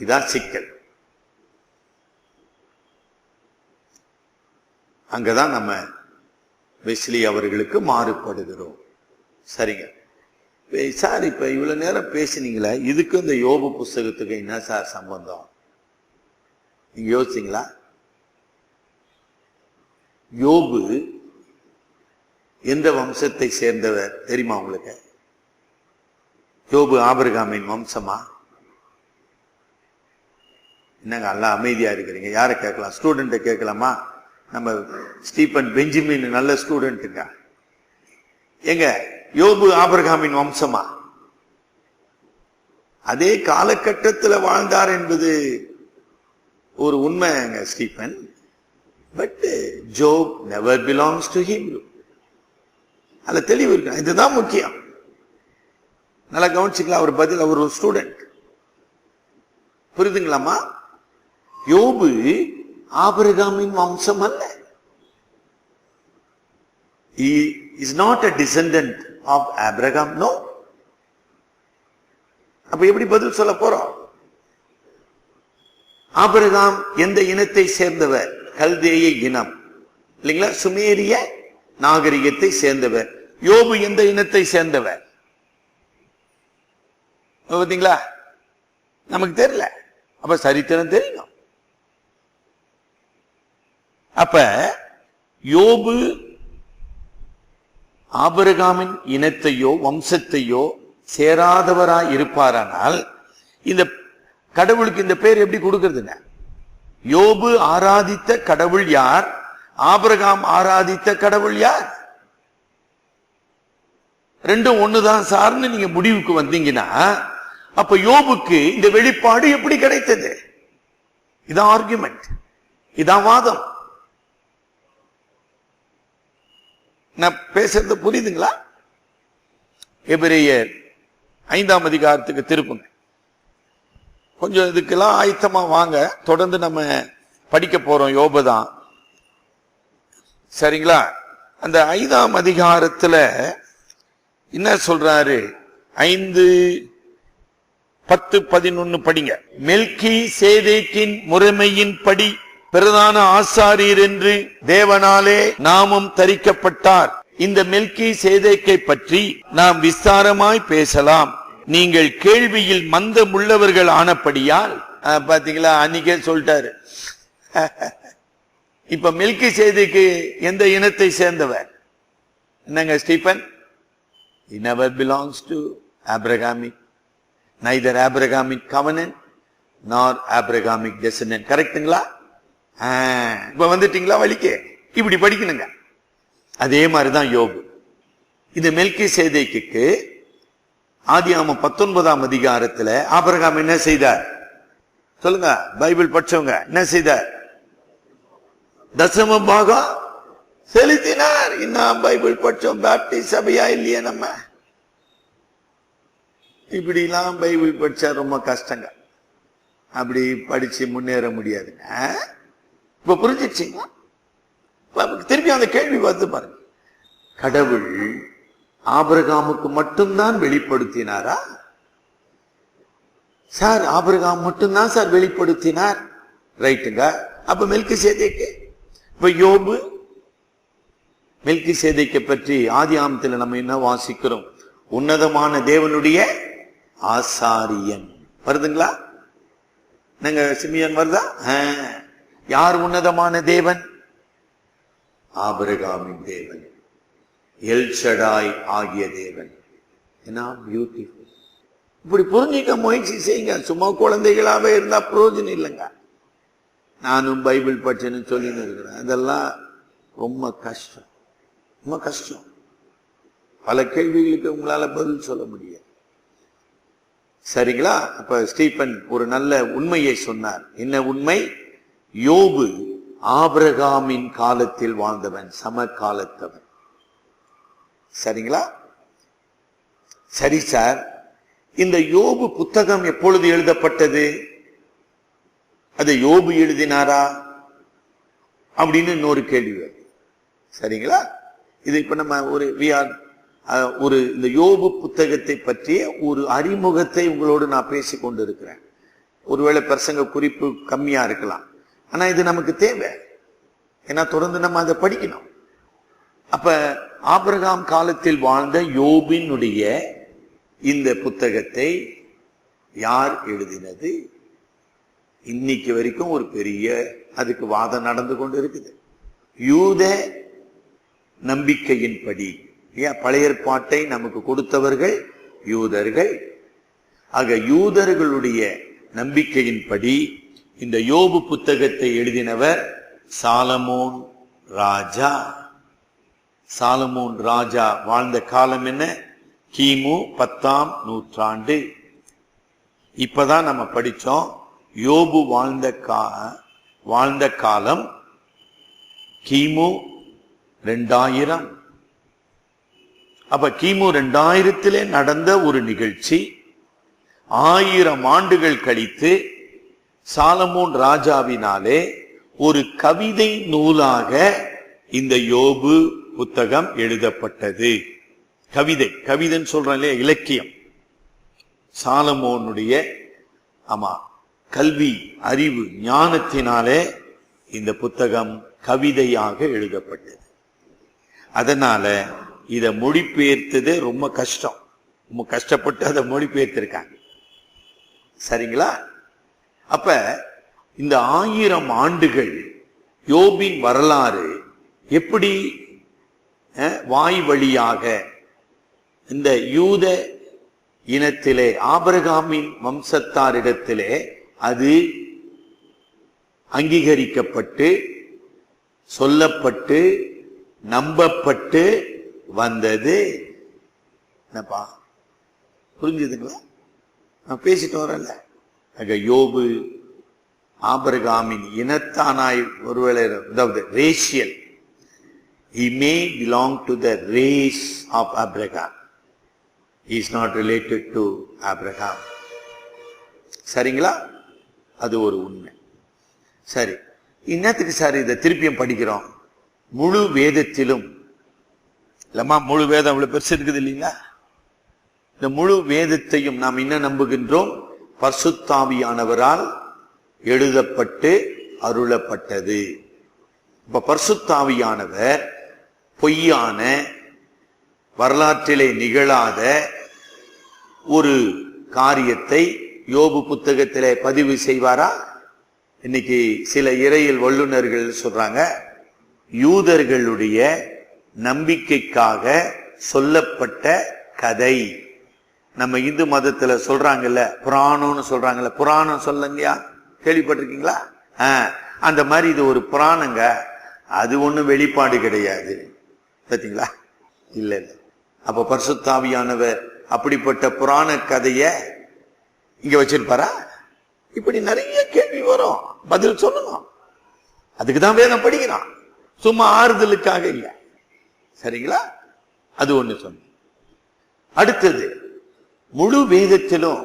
இதான் சிக்கல். அங்கதான் நம்ம வெஸ்லி அவர்களுக்கு மாறுபடுகிறோம். சரிங்க சார், இப்ப இவ்வளவு நேரம் பேசினீங்களா, இதுக்கு இந்த யோபு புஸ்தகத்துக்கு என்ன சார் சம்பந்தம்? நீங்க யோசிச்சீங்களா? யோபு எந்த வம்சத்தை சேர்ந்தவர் தெரியுமா உங்களுக்கு? யோபு ஆபிரகாமின் வம்சமா? என்னங்க எல்லாம் அமைதியா இருக்கிறீங்க? யாரை கேட்கலாம்? ஸ்டூடெண்ட்டை கேட்கலாமா? நம்ம ஸ்டீபன் பெஞ்சமின் நல்ல ஸ்டூடெண்ட்டுங்க. எங்க யோபு ஆபிரகாமின் வம்சமா? அதே காலகட்டத்தில் வாழ்ந்தார் என்பது ஒரு உண்மைங்க Stephen. But job never belongs to him. அதுல தெளிவு இருக்கு. இதுதான் முக்கியம். நல்லா கவனிச்சுக்கலாம். அவர் பதில், அவர் ஒரு ஸ்டூடெண்ட். புரியுதுங்களாமா? யோபு ஆபிரகாமின் வம்சம் அல்ல. He is not a descendant of Abraham. No. அப்ப எப்படி பதில் சொல்ல போறோம்? ஆபிரகாம் எந்த இனத்தை சேர்ந்தவர்? கல்தேய இனம் இல்லைங்களா, சுமேரிய நாகரிகத்தை சேர்ந்தவர். யோபு எந்த இனத்தை சேர்ந்தவர்? பாத்தீங்களா, நமக்கு தெரியல. அப்ப சரித்திரம் தெரியும். அப்ப யோபு ஆபிரகாமின் இனத்தையோ வம்சத்தையோ சேராதவராய் இருப்பாரானால் இந்த கடவுளுக்கு இந்த பேர் எப்படி கொடுக்கிறதுங்க? யோபு ஆராதித்த கடவுள் யார்? ஆபிரகாம் ஆராதித்த கடவுள் யார்? ரெண்டும் ஒண்ணுதான் சார்னு நீங்க முடிவுக்கு வந்தீங்கன்னா, அப்ப யோபுக்கு இந்த வெளிப்பாடு எப்படி கிடைத்தது? இதான் ஆர்குமெண்ட், இதான் வாதம். நான் பேசுறது புரியுதுங்களா? எபிரேயர் 5ஆம் அதிகாரத்துக்கு திருப்புங்க. கொஞ்சம் இதுக்கெல்லாம் ஆயத்தமா வாங்க. தொடர்ந்து நம்ம படிக்க போறோம் யோபுதான். சரிங்களா? அந்த 5ஆம் அதிகாரத்துல என்ன சொல்றாரு? 5, 10, 11 படிங்க. மெல்கி சேதேக்கின் முறைமையின் படி பிரதான ஆசாரியர் என்று தேவனாலே நாமும் தரிக்கப்பட்டார். இந்த மெல்கி சேதேக்கை பற்றி நாம் விஸ்தாரமாய் பேசலாம். நீங்கள் கேள்வியில் மந்தம் உள்ளவர்கள் ஆனபடியால். பாத்தீங்களா, அன்னைக்கே சொல்லிட்டாரு. இப்ப மெல்கி சேதேக்கு எந்த இனத்தை சேர்ந்தவர்? என்னங்க Stephen? He never belongs to Abrahamic, neither Abrahamic covenant nor Abrahamic descendant. கரெக்ட்டுங்களா? இப்ப வந்துட்டீங்களா வழிக்கு? இப்படி படிக்கணுங்க. அதே மாதிரிதான் யோபு. இது மெல்கி சேதேக்கு ஆதியாகமம் 19ஆம் அதிகாரத்துல ஆபிரகாம் என்ன செய்தார் சொல்லுங்க? பைபிள் படிச்சவங்க என்ன செய்தார்? தசம பாகம் செலுத்தினார். இன்னும் பைபிள் படிச்சோம். பேப்டிஸ்ட் சபையா இல்லையே நம்ம? இப்படி எல்லாம் பைபிள் படிச்சா ரொம்ப கஷ்டங்க. அப்படி படிச்சு முன்னேற முடியாதுங்க. இப்ப புரிஞ்சிடுச்சிங்களா? திருப்பி அந்த கேள்வி பார்த்து பாருங்க. கடவுள் ஆபிரகாமுக்கு மட்டும்தான் வெளிப்படுத்தினாரா? சார் ஆபிரகாம் மட்டும்தான் சார் வெளிப்படுத்தினார். ரைட்டுங்க. அப்ப மெல்கி சேதேக்கு, இப்ப யோபு மெல்கி சேதேக்கை பற்றி ஆதியாகமத்தில் நம்ம என்ன வாசிக்கிறோம்? உன்னதமான தேவனுடைய ஆசாரியன். வருதுங்களா? நாங்க சிமியன் வருதா? யார் உன்னதமான தேவன்? ஆபிரகாமின் தேவன், எல்ஷடாய் ஆகிய தேவன். என்ன பியூட்டிஃபுல். இப்படி புரிஞ்சிக்க முயற்சி செய்யுங்க. சும்மா குழந்தைகளாவே இருந்தா பிரயோஜனம் இல்லைங்க. நானும் பைபிள் படிச்சேன்னு சொல்லின்னு இருக்கிறேன். அதெல்லாம் ரொம்ப கஷ்டம், ரொம்ப கஷ்டம். பல கேள்விகளுக்கு உங்களால பதில் சொல்ல முடியாது. சரிங்களா? அப்ப ஸ்டீபன் ஒரு நல்ல உண்மையை சொன்னார். என்ன உண்மை? யோபு ஆபிரகாமின் காலத்தில் வாழ்ந்தவன், சமகாலத்தவன். சரிங்களா? சரி சார், இந்த யோபு புத்தகம் எப்பொழுது எழுதப்பட்டது? அதை யோபு எழுதினாரா அப்படின்னு இன்னொரு கேள்வி. சரிங்களா? இது இப்ப நம்ம ஒரு இந்த யோபு புத்தகத்தை பற்றிய ஒரு அறிமுகத்தை உங்களோடு நான் பேசிக் கொண்டு இருக்கிறேன். ஒருவேளை பிரசங்க குறிப்பு கம்மியா இருக்கலாம், ஆனா இது நமக்கு தேவை. ஏன்னா தொடர்ந்து நம்ம அதை படிக்கணும். அப்ப ஆபிரகாம் காலத்தில் வாழ்ந்த யோபினுடைய இந்த புத்தகத்தை யார் எழுதினது? இன்னைக்கு வரைக்கும் ஒரு பெரிய அதுக்கு வாதம் நடந்து கொண்டு இருக்குது. யூத நம்பிக்கையின்படி, பழைய ஏற்பாட்டை நமக்கு கொடுத்தவர்கள் யூதர்கள். ஆக யூதர்களுடைய நம்பிக்கையின்படி இந்த யோபு புத்தகத்தை எழுதினவர் சாலமோன் ராஜா. சாலமோன் ராஜா வாழ்ந்த காலம் என்ன? கிமு 10ஆம் நூற்றாண்டு. இப்பதான் நம்ம படிச்சோம். யோபு வாழ்ந்த காலம் கிமு 2000. அப்ப கிமு 2000 நடந்த ஒரு நிகழ்ச்சி 1000 ஆண்டுகள் கழித்து சாலமோன் ராஜாவினாலே ஒரு கவிதை நூலாக இந்த யோபு புத்தகம் எழுதப்பட்டது. கவிதைன்னு சொல்றேன் இல்லையா, இலக்கியம். சாலமோனுடைய கல்வி, அறிவு, ஞானத்தினாலே இந்த புத்தகம் கவிதையாக எழுதப்பட்டது. அதனால இத மொழிபெயர்த்தது ரொம்ப கஷ்டம். ரொம்ப கஷ்டப்பட்டு அதை மொழிபெயர்த்திருக்காங்க. சரிங்களா? அப்ப இந்த 1000 ஆண்டுகள் யோபின் வரலாறு எப்படி வாய் வழியாக இந்த யூத இனத்திலே ஆபிரகாமின் வம்சத்தாரிடத்திலே அது அங்கீகரிக்கப்பட்டு சொல்லப்பட்டு நம்பப்பட்டு வந்தது. என்னப்பா புரிஞ்சுதுங்களா? நான் பேசிட்டு வரல. யோபு ஆபிரகாமின் இனத்தானாய் ஒருவேளை, அதாவது racial, he may belong to the race of Abraham. He is not related to Abraham. சரிங்களா? அது ஒரு உண்மை. சரி, இன்னத்துக்கு சார் இதை திருப்பியும் படிக்கிறோம்? முழு வேதத்திலும் இல்லம்மா, முழு வேதம் இவ்வளவு பெருசு இருக்குது இல்லைங்களா? இந்த முழு வேதத்தையும் நாம் என்ன நம்புகின்றோம்? பரிசுத்தாவியானவரால் எழுதப்பட்டு அருளப்பட்டது. இப்ப பரிசுத்தாவியானவர் பொய்யான, வரலாற்றிலே நிகழாத ஒரு காரியத்தை யோபு புத்தகத்திலே பதிவு செய்வாரா? இன்னைக்கு சில இறையியல் வல்லுநர்கள் சொல்றாங்க, யூதர்களுடைய நம்பிக்கைக்காக சொல்லப்பட்ட கதை. நம்ம இந்து மதத்துல சொல்றாங்கல்ல, புராணம்னு சொல்றாங்கல்ல, புராணம் சொல்லுங்கயா, கேள்விப்பட்டிருக்கீங்களா? அந்த மாதிரி இது ஒரு புராணங்க. அது ஒண்ணும் வெளிப்பாடு கிடையாது. பார்த்தீங்களா? இல்ல இல்ல. அப்ப பரிசுத்தாவியானவர் அப்படிப்பட்ட புராண கதைய இங்க வச்சிருப்பாரா? இப்படி நிறைய கேள்வி வரும், பதில் சொல்லணும். அதுக்குதான் வேதம் படிக்கிறான், சும்மா ஆறுதலுக்காக இல்ல. சரிங்களா? அது ஒண்ணு சொன்ன. அடுத்தது, முழு வேதத்திலும்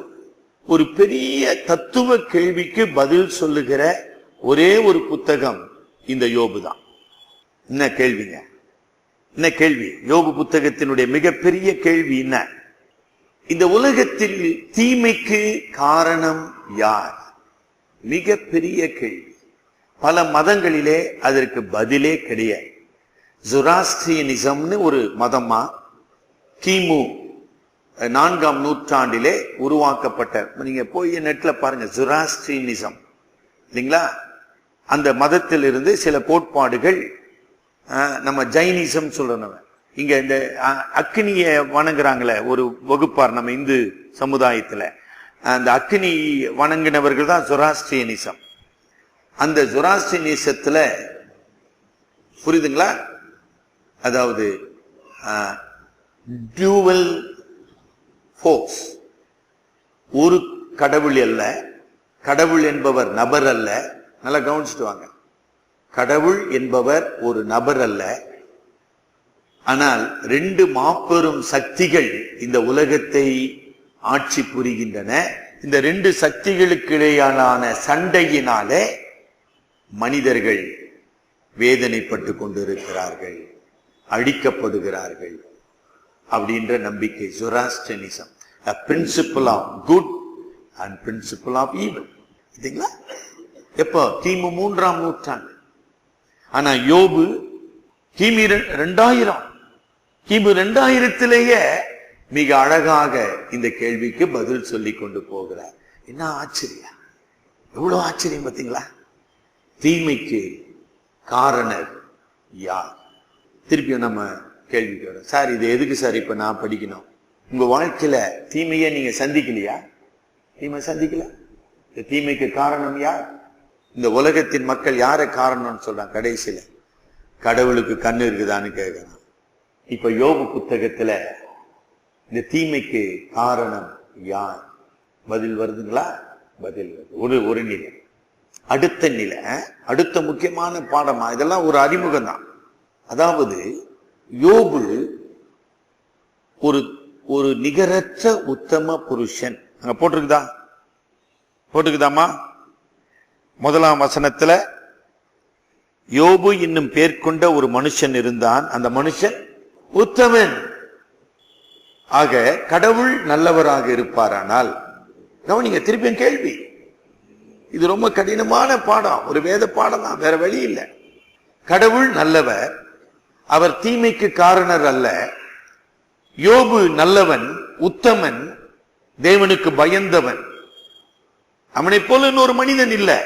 ஒரு பெரிய தத்துவ கேள்விக்கு பதில் சொல்லுகிற ஒரே ஒரு புத்தகம் இந்த யோபு தான். என்ன கேள்விங்க? என்ன கேள்வி? யோபு புத்தகத்தினுடைய மிகப்பெரிய கேள்வி என்ன? இந்த உலகத்தில் தீமைக்கு காரணம் யார்? மிகப்பெரிய கேள்வி. பல மதங்களிலே அதற்கு பதிலே கிடையாது. ஜொராஸ்ட்ரியனிசம்னு ஒரு மதமா கிமு 4ஆம் நூற்றாண்டிலே உருவாக்கப்பட்ட, நீங்க போய் நெட்ல பாருங்க, ஜொராஸ்ட்ரியனிசம் இல்லைங்களா? அந்த மதத்திலிருந்து சில கோட்பாடுகள், நம்ம ஜைனிசம் சொல்றோம். இங்க இந்த அக்னிய வணங்குறாங்களே ஒரு வகுப்பார் நம்ம இந்து சமுதாயத்துல, அந்த அக்னி வணங்கினவர்கள் தான் ஜொராஸ்ட்ரியனிசம். அந்த ஜொராஸ்ட்ரியனிசத்துல புரியுதுங்களா? அதாவது டியூவல் ஃபோர்ஸ், ஒரு கடவுள் அல்ல, கடவுள் என்பவர் நபர் அல்ல. நல்லா கவனிச்சுட்டு வாங்க. கடவுள் என்பவர் ஒரு நபர் அல்ல. ஆனால் ரெண்டு மாபெரும் சக்திகள் இந்த உலகத்தை ஆட்சி புரிகின்றன. இந்த ரெண்டு சக்திகளுக்கு இடையிலான சண்டையினாலே மனிதர்கள் வேதனைப்பட்டு கொண்டிருக்கிறார்கள், அழிக்கப்படுகிறார்கள் அப்படின்ற நம்பிக்கை Zoroastrianism. A principle of good and principle of evil. இதுங்களா எப்போ? கிமு 3ஆம் நூற்றாண்டு. ஆனா யோபு கிமு 2000 கிமு 2000 மிக அழகாக இந்த கேள்விக்கு பதில் சொல்லி கொண்டு போகிறார். என்ன ஆச்சரியம், எவ்வளவு ஆச்சரியம் பார்த்தீங்களா? தீமைக்கு காரணர் யார்? திருப்பியும் நம்ம கேள்விக்கு வரோம். சார் இது எதுக்கு சார் இப்ப நான் படிக்கணும்? உங்க வாழ்க்கையில தீமையை நீங்க சந்திக்கலையா? தீமை சந்திக்கல. இந்த தீமைக்கு காரணம் யார்? இந்த உலகத்தின் மக்கள் யார காரணம்னு சொல்றாங்க? கடைசியில கடவுளுக்கு கண்ணு இருக்குதான்னு கேட்கணும். இப்ப யோபு புத்தகத்துல இந்த தீமைக்கு காரணம் யார்? பதில் வருதுங்களா? பதில் வருது. ஒரு நிலை. அடுத்த நிலை, அடுத்த முக்கியமான பாடமா, இதெல்லாம் ஒரு அறிமுகம் தான். அதாவது யோபு ஒரு நிகரற்ற உத்தம புருஷன். அங்க போட்டுக்குதாமா? 1ஆம் வசனத்துல யோபு இன்னும் பேர் கொண்ட ஒரு மனுஷன் இருந்தான், அந்த மனுஷன் உத்தமன். ஆக கடவுள் நல்லவராக இருப்பாரானால், கவனிங்க திருப்பியும் கேள்வி, இது ரொம்ப கடினமான பாடம், ஒரு வேத பாடம் தான், வேற வழி இல்லை. கடவுள் நல்லவர், அவர் தீமைக்கு காரணர் அல்ல. யோபு நல்லவன், உத்தமன், தேவனுக்கு பயந்தவன். அவனை போல இன்னொரு மனிதன் இல்லை.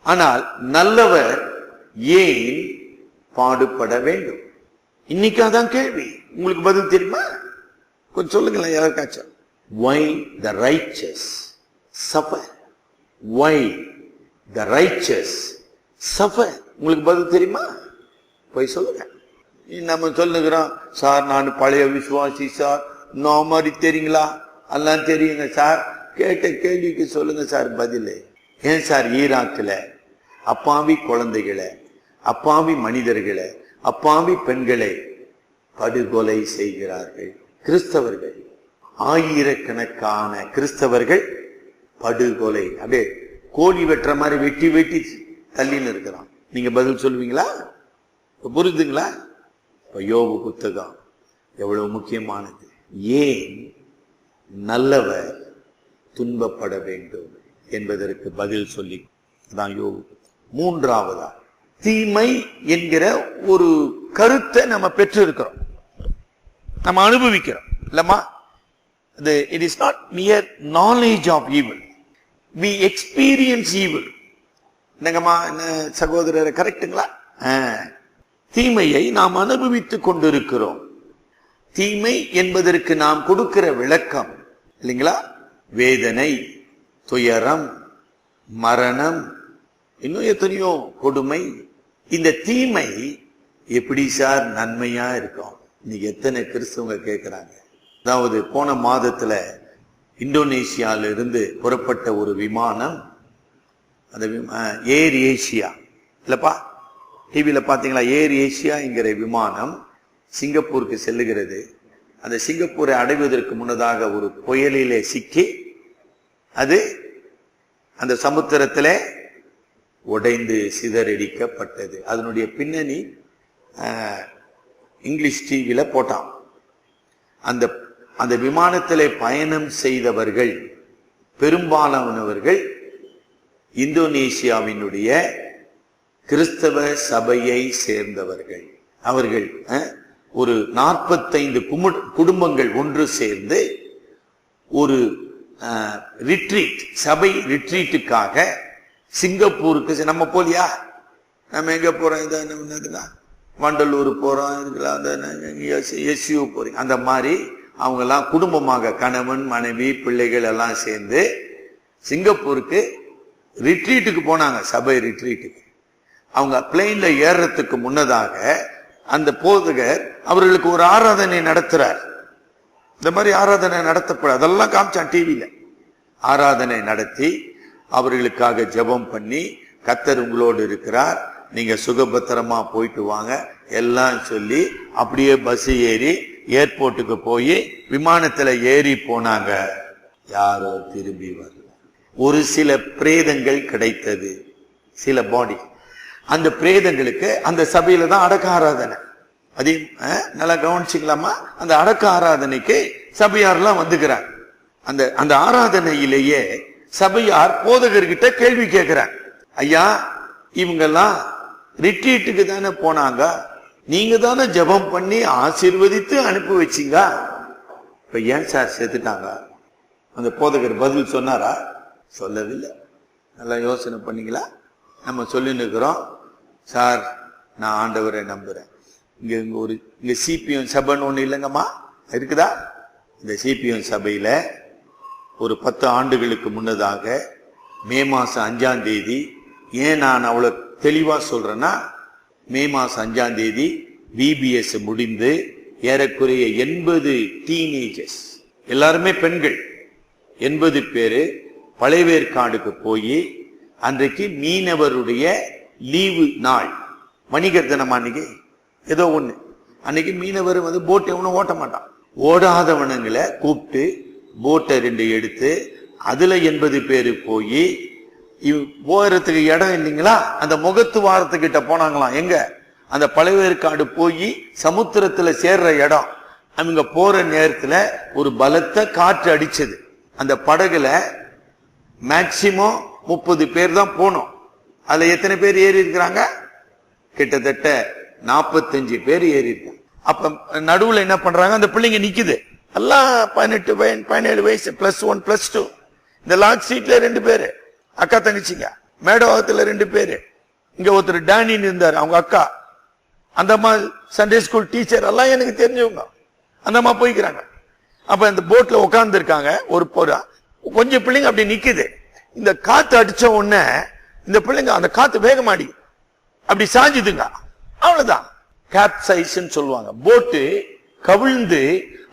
ஆனால் நல்லவர் ஏன் பாடுபட வேண்டும்? இன்னைக்காதான் கேள்வி. உங்களுக்கு பதில் தெரியுமா? கொஞ்சம் சொல்லுங்களேன் யாருக்காச்சும். Why the righteous suffer? Why the righteous suffer? உங்களுக்கு பதில் தெரியுமா? போய் சொல்லுங்க. நம்ம சொல்லுகிறோம், சார் நான் பழைய விசுவாசி சார், நான் மாதிரி தெரியுங்களா? எல்லாம் தெரியுங்க சார். கேட்ட கேள்விக்கு சொல்லுங்க சார் பதில். ஏன் சார் ஈராக்ல அப்பாவி குழந்தைகளை, அப்பாவி மனிதர்களை, அப்பாவி பெண்களை படுகொலை செய்கிறார்கள்? கிறிஸ்தவர்கள், ஆயிரக்கணக்கான கிறிஸ்தவர்கள் படுகொலை, அப்படியே கோழி வெட்டுற மாதிரி வெட்டி வெட்டி தள்ளின்னு இருக்கிறான். நீங்க பதில் சொல்லுவீங்களா? புரியுதுங்களா? யோபு புத்தகம் எவ்வளவு முக்கியமானது. ஏன் நல்லவர் துன்பப்பட வேண்டும் என்பதற்கு பதில் சொல்லி தான் யோபு. 3ஆவதா தீமை என்கிற ஒரு கருத்தை நம்ம பெற்றிருக்கிறோம், நம்ம அனுபவிக்கிறோம் இல்லம்மா? It is not mere knowledge of evil, we experience evil. என்னங்கம்மா, என்ன சகோதரர், கரெக்டுங்களா? தீமையை நாம் அனுபவித்துக் கொண்டிருக்கிறோம். தீமை என்பதற்கு நாம் கொடுக்கிற விளக்கம் இல்லைங்களா? வேதனை, துயரம், மரணம், இன்னும் எத்தனையோ கொடுமை. இந்த தீமை எப்படி சார் நன்மையா இருக்கும்? இன்னைக்கு எத்தனை கிறிஸ்தவங்க கேட்கிறாங்க. அதாவது போன மாதத்துல இந்தோனேஷியால இருந்து புறப்பட்ட ஒரு விமானம், அந்த ஏர் ஏசியா இல்லப்பா, டிவியில பாத்தீங்களா? ஏர் ஏசியாங்கிற விமானம் சிங்கப்பூருக்கு செல்லுகிறது. அந்த சிங்கப்பூரை அடைவதற்கு முன்னதாக ஒரு புயலிலே சிக்கி அது அந்த சமுத்திரத்திலே உடைந்து சிதறடிக்கப்பட்டது. அதனுடைய பின்னணி இங்கிலீஷ் டிவியில போட்டான். அந்த விமானத்திலே பயணம் செய்தவர்கள் பெரும்பாலானவர்கள் இந்தோனேசியாவினுடைய கிறிஸ்தவ சபையை சேர்ந்தவர்கள். அவர்கள் ஒரு 45 குடும்பங்கள் ஒன்று சேர்ந்து ஒரு ரிட்ரீட், சபை ரிட்ரீட்டுக்காக சிங்கப்பூருக்கு. நம்ம போலியா? நம்ம எங்க போறோம்? இதான் வண்டலூர் போறோம், எஸ்யூ போறீங்க. அந்த மாதிரி அவங்க எல்லாம் குடும்பமாக கணவன் மனைவி பிள்ளைகள் எல்லாம் சேர்ந்து சிங்கப்பூருக்கு ரிட்ரீட்டுக்கு போனாங்க, சபை ரிட்ரீட்டுக்கு. அவங்க பிளெயின்ல ஏறத்துக்கு முன்னதாக அந்த போதகர் அவர்களுக்கு ஒரு ஆராதனை நடத்துறார். இந்த மாதிரி ஆராதனை நடத்தப்பட அதெல்லாம் காமிச்சான் டிவியில. ஆராதனை நடத்தி அவர்களுக்காக ஜெபம் பண்ணி, கர்த்தர் உங்களோடு இருக்கிறார், நீங்க சுகபத்திரமா போயிட்டு வாங்க எல்லாம் சொல்லி அப்படியே பஸ் ஏறி ஏர்போர்ட்டுக்கு போய் விமானத்துல ஏறி போனாங்க. யாரோ திரும்பி வரல. ஒரு சில பிரேதங்கள் கிடைத்தது, சில பாடி. அந்த பிரேதங்களுக்கு அந்த சபையில தான் அடக்க ஆராதனை. அதையும் நல்லா கவனிச்சுக்கலாமா? அந்த அடக்க ஆராதனைக்கு சபையார்லாம் வந்துக்கிறாங்க. அந்த ஆராதனையிலேயே சபையார் போதகர்கிட்ட கேள்வி கேட்கிறாங்க. ஐயா, இவங்கெல்லாம் ரிட்ரீட்டுக்கு தானே போனாங்க, நீங்க தானே ஜெபம் பண்ணி ஆசீர்வதித்து அனுப்பி வச்சீங்க, இப்ப ஏன் சார் செத்துட்டாங்க? அந்த போதகர் பதில் சொன்னாரா? சொல்லவில்லை. நல்லா யோசனை பண்ணீங்களா? நம்ம சொல்லின்னு இருக்கிறோம், சார் நான் ஆண்டவரை நம்புறேன். இங்க சிபிஎம் சபைன்னு ஒண்ணு இல்லைங்கம்மா, இருக்குதா? இந்த சிபிஎம் சபையில ஒரு 10 ஆண்டுகளுக்கு முன்னதாக மே மாசம் 5ஆம் தேதி, ஏன் நான் அவ்வளவு தெளிவா சொல்றேன்னா, மே மாசம் 5ஆம் தேதி பிபிஎஸ் முடிந்து ஏறக்குறைய 80 டீனேஜர்ஸ், எல்லாருமே பெண்கள், 80 பேரு பழையவேற்காடுக்கு போய், அன்றைக்கு மீனவருடைய லீவு நாள், வணிகர் தினம் அன்னைக்கு ஏதோ ஒண்ணு, அன்னைக்கு மீனவர் போட் எவனும் ஓட்ட மாட்டான். ஓடாதவனுங்களை கூப்பிட்டு போட்டை 2 எடுத்து அதுல 80 பேரு போய், போறதுக்கு இடம் இல்லைங்களா, அந்த முகத்து வாரத்துக்கிட்ட போனாங்களாம். எங்க? அந்த பழையவேற்காடு போய் சமுத்திரத்துல சேர்ற இடம். அவங்க போற நேரத்துல ஒரு பலத்த காற்று அடிச்சது. அந்த படகுல மேக்சிமம் 30 பேர் தான் போனோம். அதுல எத்தனை பேர் ஏறி இருக்கிறாங்க? கிட்டத்தட்ட 45 பேர் ஏறி இருக்காங்க. அப்ப நடுவுல என்ன பண்றாங்க, அந்த பிள்ளைங்க நிக்குது, எல்லாம் 18 17 வயசு, +1 +2. இந்த லாஸ்ட் சீட்ல 2 பேரு அக்கா தங்கச்சிங்க, மேடவாகத்துல 2 பேரு, இங்க ஒருத்தர் டேனின்னு இருந்தாரு, அவங்க அக்கா. அந்த அம்மா சண்டே ஸ்கூல் டீச்சர், எல்லாம் எனக்கு தெரிஞ்சவங்க. அந்த அம்மா போய்க்கிறாங்க. அப்ப இந்த போட்ல உட்கார்ந்து இருக்காங்க. ஒரு கொஞ்சம் பிள்ளைங்க அப்படி நிக்குது. இந்த காத்து அடிச்ச உடனே இந்த பிள்ளைங்க, அந்த காத்து வேகமாடி அப்படி சாஞ்சுதுங்க. அவ்வளவுதான், கேப்சைஸ்ன்னு சொல்லுவாங்க. போட்டு கவிழ்ந்து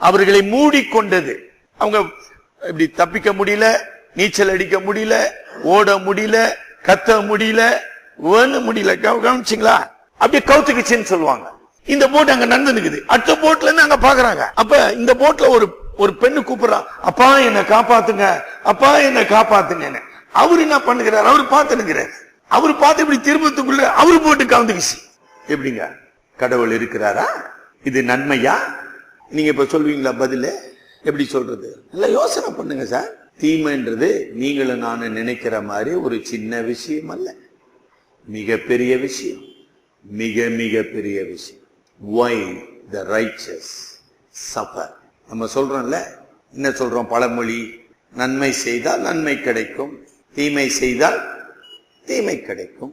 அவர்களை மூடிக்கொண்டது. அவங்க இப்படி தப்பிக்க முடியல, நீச்சல் அடிக்க முடியல, ஓட முடியல, கத்த முடியல, முடியல. கவனிச்சிங்களா? அப்படியே கவுத்துக்குச்சுன்னு சொல்லுவாங்க. இந்த போட் அங்க நடந்து நிக்குது. அடுத்த போட்ல இருந்து அங்க பாக்குறாங்க. அப்ப இந்த போட்ல ஒரு பெண்ணு கூப்பிடுறா, அப்பா என்ன காப்பாத்துங்க, அப்பா என்ன காப்பாத்துங்க. அவரு என்ன பண்ணுகிறார்? அவரு பார்த்து நிற்கிறார். அவரு பார்த்து இப்படி திரும்பத்துக்குள்ள அவரு போட்டு கவுந்துக்குச்சு. எப்படிங்க? கடவுள் இருக்கிறாரா? இது நன்மையா? நீங்க இப்ப சொல்வீங்களா பதில? எப்படி சொல்றது? நல்லா யோசனை பண்ணுங்க சார். தீமைன்றது நீங்களும் நானும் நினைக்கிற மாதிரி ஒரு சின்ன விஷயம் அல்ல, மிகப்பெரிய விஷயம், மிக மிக பெரிய விஷயம். Why the righteous suffer? நம்ம சொல்றோம்ல, என்ன சொல்றோம் பழமொழி? நன்மை செய்தால் நன்மை கிடைக்கும், தீமை செய்தால் தீமை கிடைக்கும்.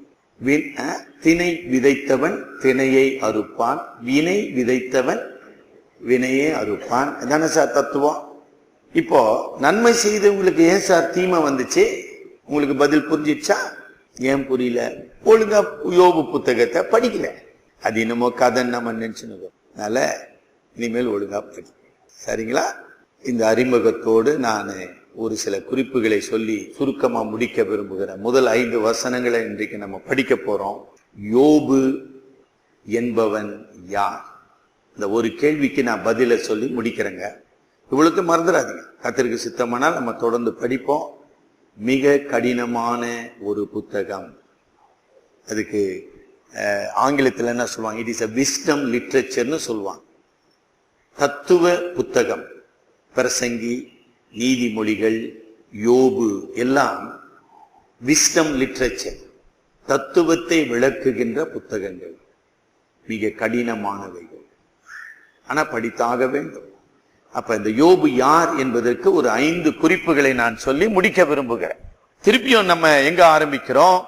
திணை விதைத்தவன் திணையை அறுப்பான், வினை விதைத்தவன் வினையே அறுப்பான். தானே சார் தத்துவம்? இப்போ நன்மை செய்தவங்களுக்கு ஏன் சார் தீமை வந்துச்சு? உங்களுக்கு பதில் புரிஞ்சிச்சா? ஏன் புரியல? ஒழுங்கா யோபு புத்தகத்தை படிக்கல. அது என்னமோ கதை நம்ம நினைச்சுனோம். அதனால இனிமேல் ஒழுங்கா படி, சரிங்களா? இந்த அறிமுகத்தோடு நான் ஒரு சில குறிப்புகளை சொல்லி சுருக்கமா முடிக்க விரும்புகிறேன். முதல் 5 வசனங்களை இன்றைக்கு நம்ம படிக்க போறோம். யோபு என்பவன் யார்? இந்த ஒரு கேள்விக்கு நான் பதில சொல்லி முடிக்கிறேங்க. இவ்வளவு மறந்துடாதீங்க. கர்த்தருக்கு சித்தமானால் நம்ம தொடர்ந்து படிப்போம். மிக கடினமான ஒரு புத்தகம். அதுக்கு ஆங்கிலத்தில் என்ன சொல்லுவாங்க? It is a wisdom literature சொல்லுவாங்க. தத்துவ புத்தகம். பிரசங்கி, நீதிமொழிகள், யோபு எல்லாம் விஸ்டம் லிட்ரேச்சர், தத்துவத்தை விளக்குகின்ற புத்தகங்கள். மிக கடினமானவைகள், ஆனா படித்தாக வேண்டும். அப்ப இந்த யோபு யார் என்பதற்கு ஒரு 5 குறிப்புகளை நான் சொல்லி முடிக்க விரும்புகிறேன். திருப்பியும் நம்ம எங்க ஆரம்பிக்கிறோம்?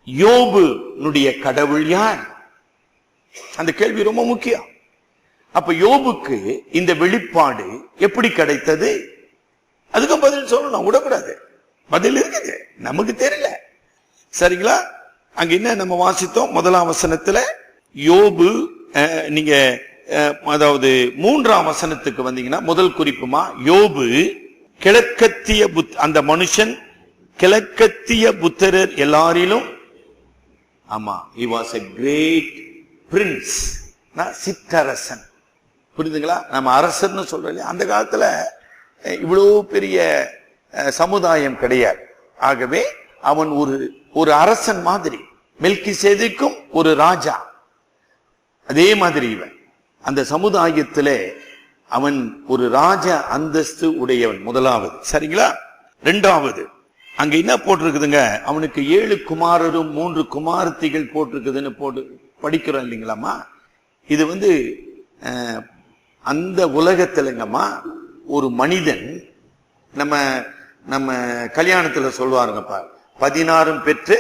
யோபுனுடைய கடவுள் யார்? அந்த கேள்வி ரொம்ப முக்கியம். அப்ப யோபுக்கு இந்த வெளிப்பாடு எப்படி கிடைத்தது? அதுக்கும் பதில் சொல்லணும், விடக்கூடாது. பதில் இருக்குது, நமக்கு தெரியல, சரிங்களா? அங்க என்ன நம்ம வாசித்தோம்? 1ஆம் வசனத்துல யோபு, நீங்க அதாவது 3ஆம் வசனத்துக்கு வந்தீங்கன்னா முதல் குறிப்புமா, யோபு கிழக்கத்திய அந்த மனுஷன் கிழக்கத்திய புத்திரர் எல்லாரிலும், ஆமா, he was a great prince, சிற்றரசன். புரியுதுங்களா? நம்ம அரசர்னு சொல்றோம். அந்த காலத்துல இவ்வளவு பெரிய சமுதாயம் கிடையாது. ஆகவே அவன் ஒரு அரசன் மாதிரி. மெல்கிசேதேக்கும் ஒரு ராஜா, அதே மாதிரி இவன் அந்த சமுதாயத்திலே அவன் ஒரு ராஜ அந்தஸ்து உடையவன். முதலாவது. சரிங்களா? இரண்டாவது, அங்க என்ன போட்டிருக்குதுங்க, அவனுக்கு 7 குமாரரும் 3 குமாரத்திகள் போட்டிருக்குதுன்னு படிக்கிறோம் இல்லைங்களாமா. இது அந்த உலகத்திலங்கம்மா ஒரு மனிதன், நம்ம கல்யாணத்துல சொல்லுவாருங்கப்பா, 16 பெற்று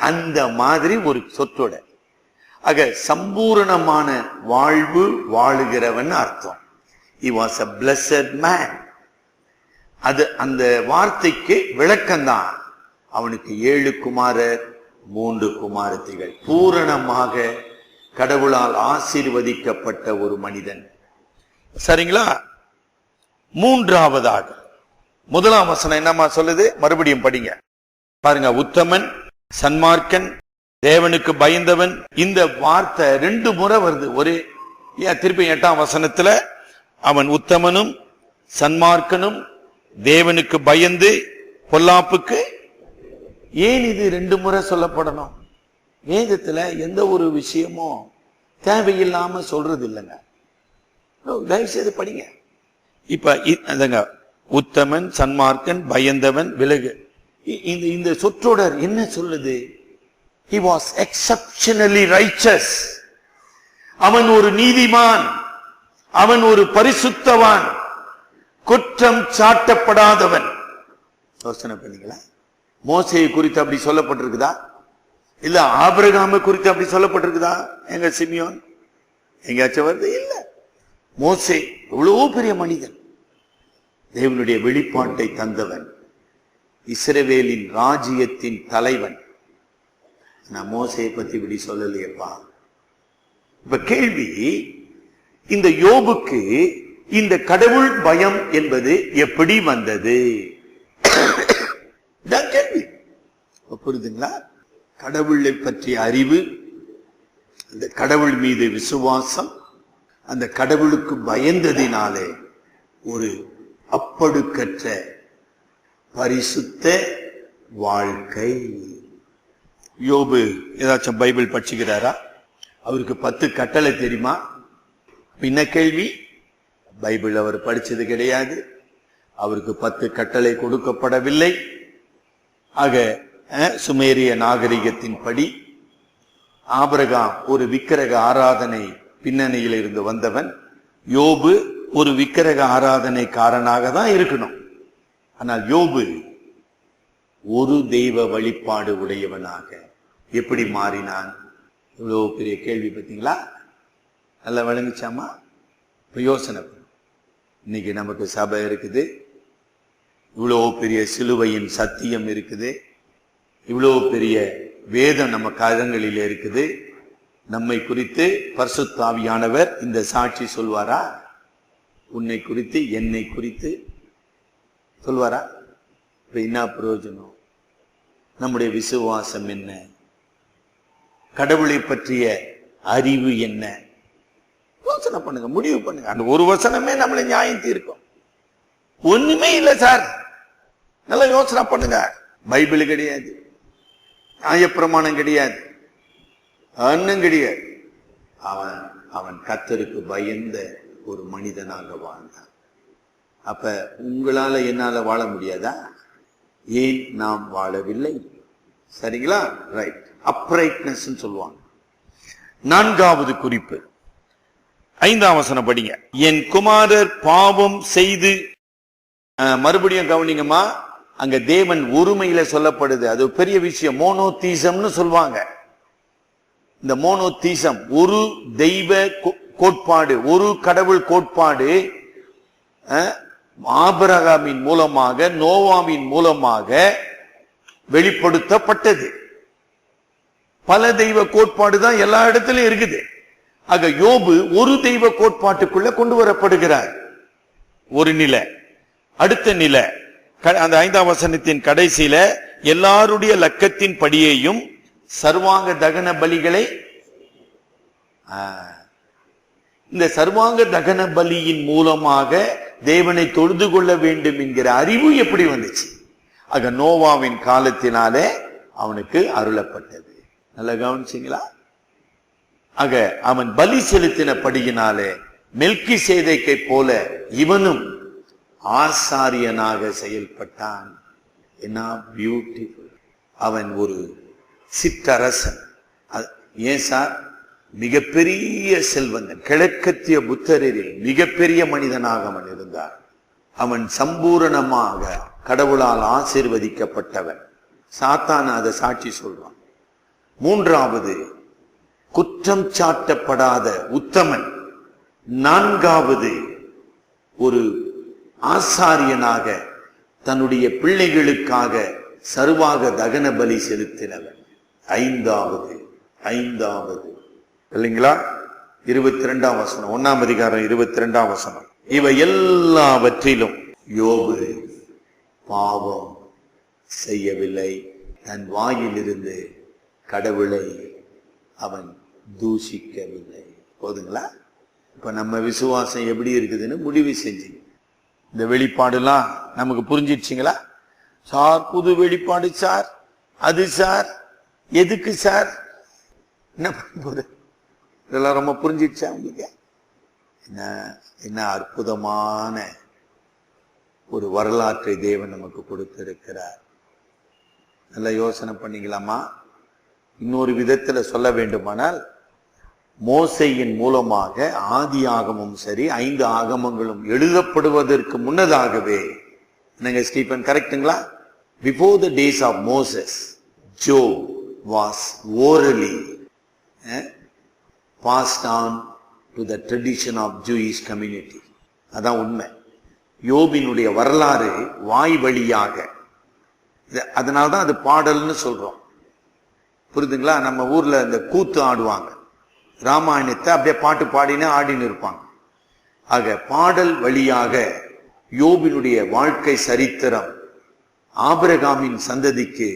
அந்த மாதிரி ஒரு சொற்றோட. ஆக சம்பூரணமான வாழ்வு வாழுகிறவன் அர்த்தம். He was a blessed man. அது அந்த வார்த்தைக்கு விளக்கம்தான். அவனுக்கு 7 குமாரர் 3 குமாரத்திகள். பூரணமாக கடவுளால் ஆசீர்வதிக்கப்பட்ட ஒரு மனிதன். சரிங்களா? மூன்றாவதாக முதலாம் வசனம் என்னமா சொல்லுது? மறுபடியும் படிங்க பாருங்க. உத்தமன், சன்மார்க்கன், தேவனுக்கு பயந்தவன். இந்த வார்த்தை 2 முறை வருது. திருப்பி 8ஆம் வசனத்துல அவன் உத்தமனும் சன்மார்க்கனும் தேவனுக்கு பயந்து பொல்லாப்புக்கு. ஏன் இது 2 முறை சொல்லப்படணும்? வேதத்துல எந்த ஒரு விஷயமும் தேவையில்லாம சொல்றது இல்லைங்க. தயவு செய்து படிங்க. இப்ப உத்தமன், சன்மார்க்கன், பயந்தவன், விலகு. இந்த சொற்றொடர் என்ன சொல்லுது? He was exceptionally righteous. அவன் ஒரு நீதிமான், அவன் ஒரு பரிசுத்தவான், குற்றம் சாட்டப்படாதவன். யோசனை பண்ணீங்களா? மோசேயை குறித்து அப்படி சொல்லப்பட்டிருக்குதா? இல்ல ஆபிரகாமை குறித்து அப்படி சொல்லப்பட்டிருக்குதா? எங்க சிமியோன் எங்கேயாச்சும் வருது? இல்ல. மோசே எவ்வளவோ பெரிய மனிதன், தேவனுடைய வெளிப்பாட்டை தந்தவன், இஸ்ரவேலின் ராஜ்யத்தின் தலைவன். நான் மோசையை பத்தி இப்படி சொல்லலையப்பா. இப்ப கேள்வி, இந்த யோபுக்கு இந்த கடவுள் பயம் என்பது எப்படி வந்தது? கேள்வி. புரியுதுங்களா? கடவுளை பற்றிய அறிவு, அந்த கடவுள் மீது விசுவாசம், அந்த கடவுளுக்கு பயந்ததினாலே ஒரு அப்பழுக்கற்ற பரிசுத்த வாழ்க்கை. யோபு ஏதாச்சும் பைபிள் படிச்சுக்கிறாரா? அவருக்கு 10 கட்டளை தெரியுமா? பின்ன கேள்வி, பைபிள் அவர் படிச்சது கிடையாது, அவருக்கு 10 கட்டளை கொடுக்கப்படவில்லை. ஆக சுமேரிய நாகரிகத்தின் படி ஆபிரகாம் ஒரு விக்கிரக ஆராதனை பின்னணியில் இருந்து வந்தவன். யோபு ஒரு விக்கிரக ஆராதனைக்காரனாக தான் இருக்கணும். ஆனால் யோபு ஒரு தெய்வ வழிபாடு உடையவனாக எப்படி மாறினான்? இவ்வளவு பெரிய கேள்வி. பார்த்தீங்களா? நல்லா விளங்குச்சாமா? யோசனை. இன்னைக்கு நமக்கு சபை இருக்குது, இவ்வளவு பெரிய சிலுவையின் சத்தியம் இருக்குது, இவ்வளவு பெரிய வேதம் நம்ம கரங்களில் இருக்குது. நம்மை குறித்து பரிசுத்த ஆவியானவர் இந்த சாட்சி சொல்வாரா? உன்னை குறித்து, என்னை குறித்து சொல்வாரா? இப்ப என்ன பிரயோஜனம்? நம்முடைய விசுவாசம் என்ன? கடவுளை பற்றிய அறிவு என்ன? யோசனை பண்ணுங்க, முடிவு பண்ணுங்க. அந்த ஒரு வசனமே நம்மளை நியாயம் தீர்க்கும். ஒண்ணுமே இல்லை சார், நல்லா யோசனை பண்ணுங்க. பைபிள் கிடையாது, நியாயப்பிரமாணம் கிடையாது, அண்ணன் கிடையாது. அவன் கர்த்தருக்கு பயந்த ஒரு மனிதனாக வாழ்ந்தான். அப்ப உங்களால என்னால வாழ முடியாதா? ஏன் நாம் வாழவில்லை? சரிங்களா? ரைட். அப்ரைட்னஸ் சொல்லுவாங்க. 4வது குறிப்பு, 5ஆம் வசனம் படிங்க. என் குமாரர் பாவம் செய்து. மறுபடியும் கவனிங்கம்மா, அங்க தேவன் ஒருமையில சொல்லப்படுது. அது பெரிய விஷயம். மோனோதீசம்னு சொல்லுவாங்க. இந்த மோனோதீசம் ஒரு தெய்வ கோட்பாடு, ஒரு கடவுள் கோட்பாடு ஆபிரகாமின் மூலமாக, நோவாவின் மூலமாக வெளிப்படுத்தப்பட்டது. பல தெய்வ கோட்பாடு தான் எல்லா இடத்திலும் இருக்குது. ஆக யோபு ஒரு தெய்வ கோட்பாட்டுக்குள்ள கொண்டு வரப்படுகிறார். ஒரு நிலை. அடுத்த நிலை அந்த 5ஆம் வசனத்தின் கடைசியில எல்லாருடைய லக்கத்தின் படியையும் சர்வாங்க தகன பலிகளை, இந்த சர்வாங்க தகன பலியின் மூலமாக தேவனை தொழுது கொள்ள வேண்டும் என்கிற அறிவு எப்படி வந்துச்சு? ஆக நோவாவின் காலத்தினாலே அவனுக்கு அருளப்பட்டது. நல்லா கவனிச்சீங்களா? ஆக அவன் பலி செலுத்தினபடியினாலே மெல்கிசேதேக்கை போல இவனும் ஆசாரியனாக செயல்பட்டான். என்ன பியூட்டிஃபுல்! அவன் ஒரு சிற்றரசன். ஏன் சார்? மிகப்பெரிய செல்வந்தன், கிழக்கத்திய புத்தரில் மிகப்பெரிய மனிதனாக அவன் இருந்தார். அவன் சம்பூரணமாக கடவுளால் ஆசீர்வதிக்கப்பட்டவன். சாத்தான் அதை சாட்சி சொல்றான். மூன்றாவது குற்றம் சாட்டப்படாத உத்தமன். நான்காவது ஒரு ஆசாரியனாக தன்னுடைய பிள்ளைகளுக்காக சர்வாக தகன பலி செலுத்தினவன். ஐந்தாவது இல்லைங்களா? 22ஆம் வசனம், 1ஆம் அதிகாரம் 22ஆம் வசனம். இவை எல்லாவற்றிலும் யோபு பாவம் செய்யவில்லை. தன் வாயிலிருந்து கடவுளை அவன் தூஷிக்கவில்லை. போதுங்களா? இப்ப நம்ம விசுவாசம் எப்படி இருக்குதுன்னு முடிவு செஞ்சீங்க. இந்த வெளிப்பாடுலாம் நமக்கு புரிஞ்சிடுச்சிங்களா? சார் புது வெளிப்பாடு சார், அது சார், எதுக்கு சார், என்ன பண்ணும்போது இதெல்லாம் ரொம்ப புரிஞ்சிடுச்சா உங்களுக்கு? என்ன அற்புதமான ஒரு வரலாற்றை தேவன் நமக்கு கொடுத்திருக்கிறார். நல்லா யோசனை பண்ணிக்கலாமா? இன்னொரு விதத்துல சொல்ல வேண்டுமானால், மோசையின் மூலமாக ஆதி ஆகமும் சரி 5 ஆகமங்களும் எழுதப்படுவதற்கு முன்னதாகவே, என்னங்க ஸ்டீபன் கரெக்டுங்களா? Before the days of Moses, Job was orally passed on to the tradition of Jewish community. அதான் உண்மை. யோபினுடைய வரலாறு வாய் வழியாக, அதனால்தான் அது பாடல்னு சொல்றோம். புரியுதுங்களா? நம்ம ஊர்ல இந்த கூத்து ஆடுவாங்க, ராமாயணத்தை அப்படியே பாட்டு பாடினே ஆடின்னு இருப்பாங்க. ஆக பாடல் வழியாக யோபினுடைய வாழ்க்கை சரித்திரம் ஆபிரகாமின் சந்ததிக்கு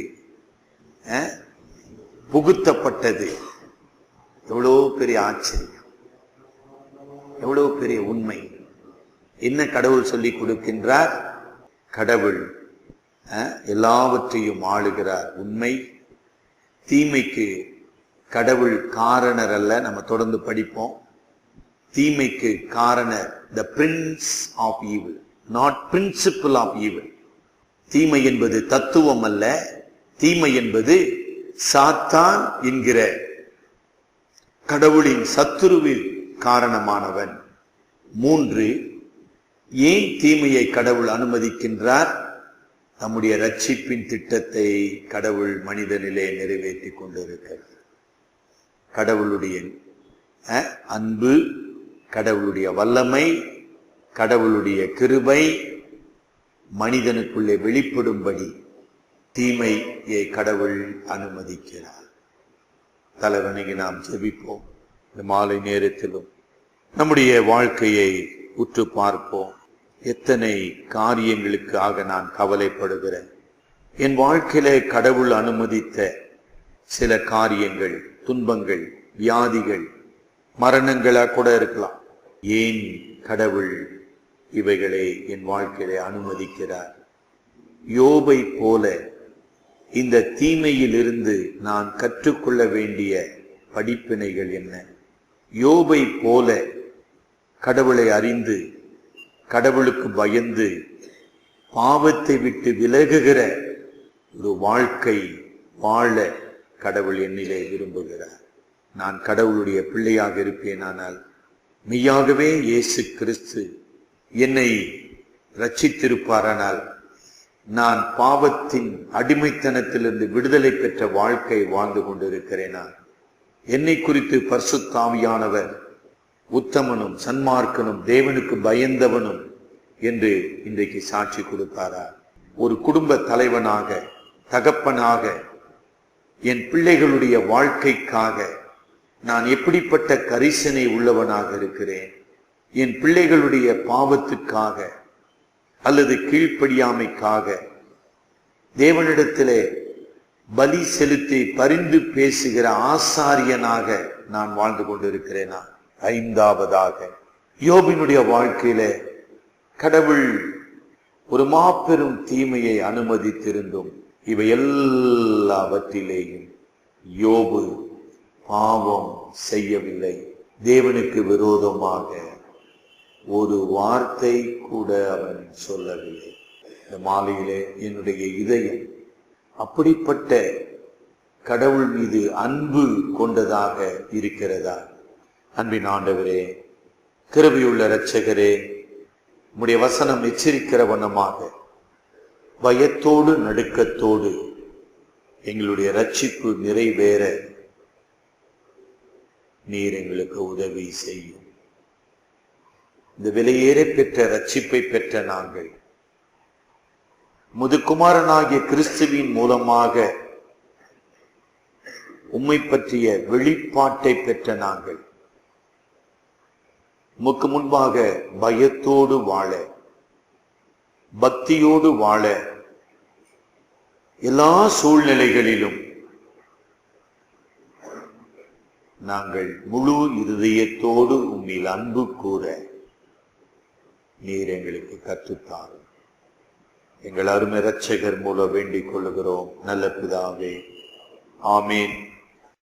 புகுத்தப்பட்டது. எவ்வளோ பெரிய ஆச்சரியம், எவ்வளோ பெரிய உண்மை! என்ன கடவுள் சொல்லி கொடுக்கின்றார்? கடவுள் எல்லாவற்றையும் ஆளுகிறார். உண்மை. தீமைக்கு கடவுள் காரணர் அல்ல. நம்ம தொடர்ந்து படிப்போம். தீமைக்கு காரணர் the prince of evil, not principle of evil. தீமை என்பது தத்துவம் அல்ல. தீமை என்பது சாத்தான் என்கிற கடவுளின் சத்துருவில் காரணமானவன். 3, ஏன் தீமையை கடவுள் அனுமதிக்கின்றார்? நம்முடைய ரட்சிப்பின் திட்டத்தை கடவுள் மனிதனிலே நிறைவேற்றி கொண்டிருக்கிறார். கடவுளுடைய அன்பு, கடவுளுடைய வல்லமை, கடவுளுடைய கிருபை மனிதனுக்குள்ளே வெளிப்படும்படி தீமையை கடவுள் அனுமதிக்கிறார். தலைவணங்கி நாம் ஜெபிப்போம். இந்த மாலை நேரத்திலும் நம்முடைய வாழ்க்கையை உற்று பார்ப்போம். எத்தனை காரியங்களுக்காக நான் கவலைப்படுகிறேன். என் வாழ்க்கையிலே கடவுள் அனுமதித்த சில காரியங்கள், துன்பங்கள், வியாதிகள், மரணங்களா கூட இருக்கலாம். ஏன் கடவுள் இவைகளை என் வாழ்க்கையிலே அனுமதிக்கிறார்? யோபை போல இந்த தீமையிலிருந்து நான் கற்றுக்கொள்ள வேண்டிய படிப்பினைகள் என்ன? யோபை போல கடவுளை அறிந்து, கடவுளுக்கு பயந்து, பாவத்தை விட்டு விலகுகிற ஒரு வாழ்க்கை வாழ கடவுள் என்னிலே விரும்புகிறார். நான் கடவுளுடைய பிள்ளையாக இருப்பேனானால், மெய்யாகவே இயேசு கிறிஸ்து என்னை ரட்சித்திருப்பாரானால், நான் பாவத்தின் அடிமைத்தனத்திலிருந்து விடுதலை பெற்ற வாழ்க்கை வாழ்ந்து கொண்டிருக்கிறேனா? என்னை குறித்து பரிசுத்த ஆவியானவர் உத்தமனும் சன்மார்க்கனும் தேவனுக்கு பயந்தவனும் என்று இன்றைக்கு சாட்சி கொடுத்தாரா? ஒரு குடும்ப தலைவனாக, தகப்பனாக, என் பிள்ளைகளுடைய வாழ்க்கைக்காக நான் எப்படிப்பட்ட கரிசனை உள்ளவனாக இருக்கிறேன்? என் பிள்ளைகளுடைய பாவத்துக்காக அல்லது கீழ்ப்படியாமைக்காக தேவனிடத்திலே பலி செலுத்தி பரிந்து பேசுகிற ஆசாரியனாக நான் வாழ்ந்து கொண்டிருக்கிறேனா? ஐந்தாவதாக, யோபினுடைய வாழ்க்கையில கடவுள் ஒரு மாபெரும் தீமையை அனுமதித்திருந்தும் இவை எல்லாவற்றிலேயும் யோபு பாவம் செய்யவில்லை. தேவனுக்கு விரோதமாக ஒரு வார்த்தை கூட அவன் சொல்லவில்லை. இந்த மாலையிலே என்னுடைய இதயம் அப்படிப்பட்ட கடவுள் மீது அன்பு கொண்டதாக இருக்கிறதா? அன்பின் ஆண்டவரே, கிருபையுள்ள இரட்சகரே, உம்முடைய வசனம் எச்சரிக்கிற வண்ணமாக பயத்தோடு நடுக்கத்தோடு எங்களுடைய ரட்சிப்பு நிறைவேற நீர் எங்களுக்கு உதவி செய்யும். இந்த விலையேற பெற்ற ரட்சிப்பை பெற்ற நாங்கள் முதுகுமாரனாகிய கிறிஸ்துவின் மூலமாக உம்மை பற்றிய வெளிப்பாட்டை பெற்ற நாங்கள் உமக்கு முன்பாக பயத்தோடு வாழ, பக்தியோடு வாழ, எல்லா சூழ்நிலைகளிலும் நாங்கள் முழு இருதயத்தோடு உம்மில் அன்பு கூற நீர் எங்களுக்கு கற்றுத்தாரும். எங்கள் அருமை இரட்சகர் மூலம் வேண்டிக் கொள்ளுகிறோம் நல்ல பிதாவே. ஆமேன்.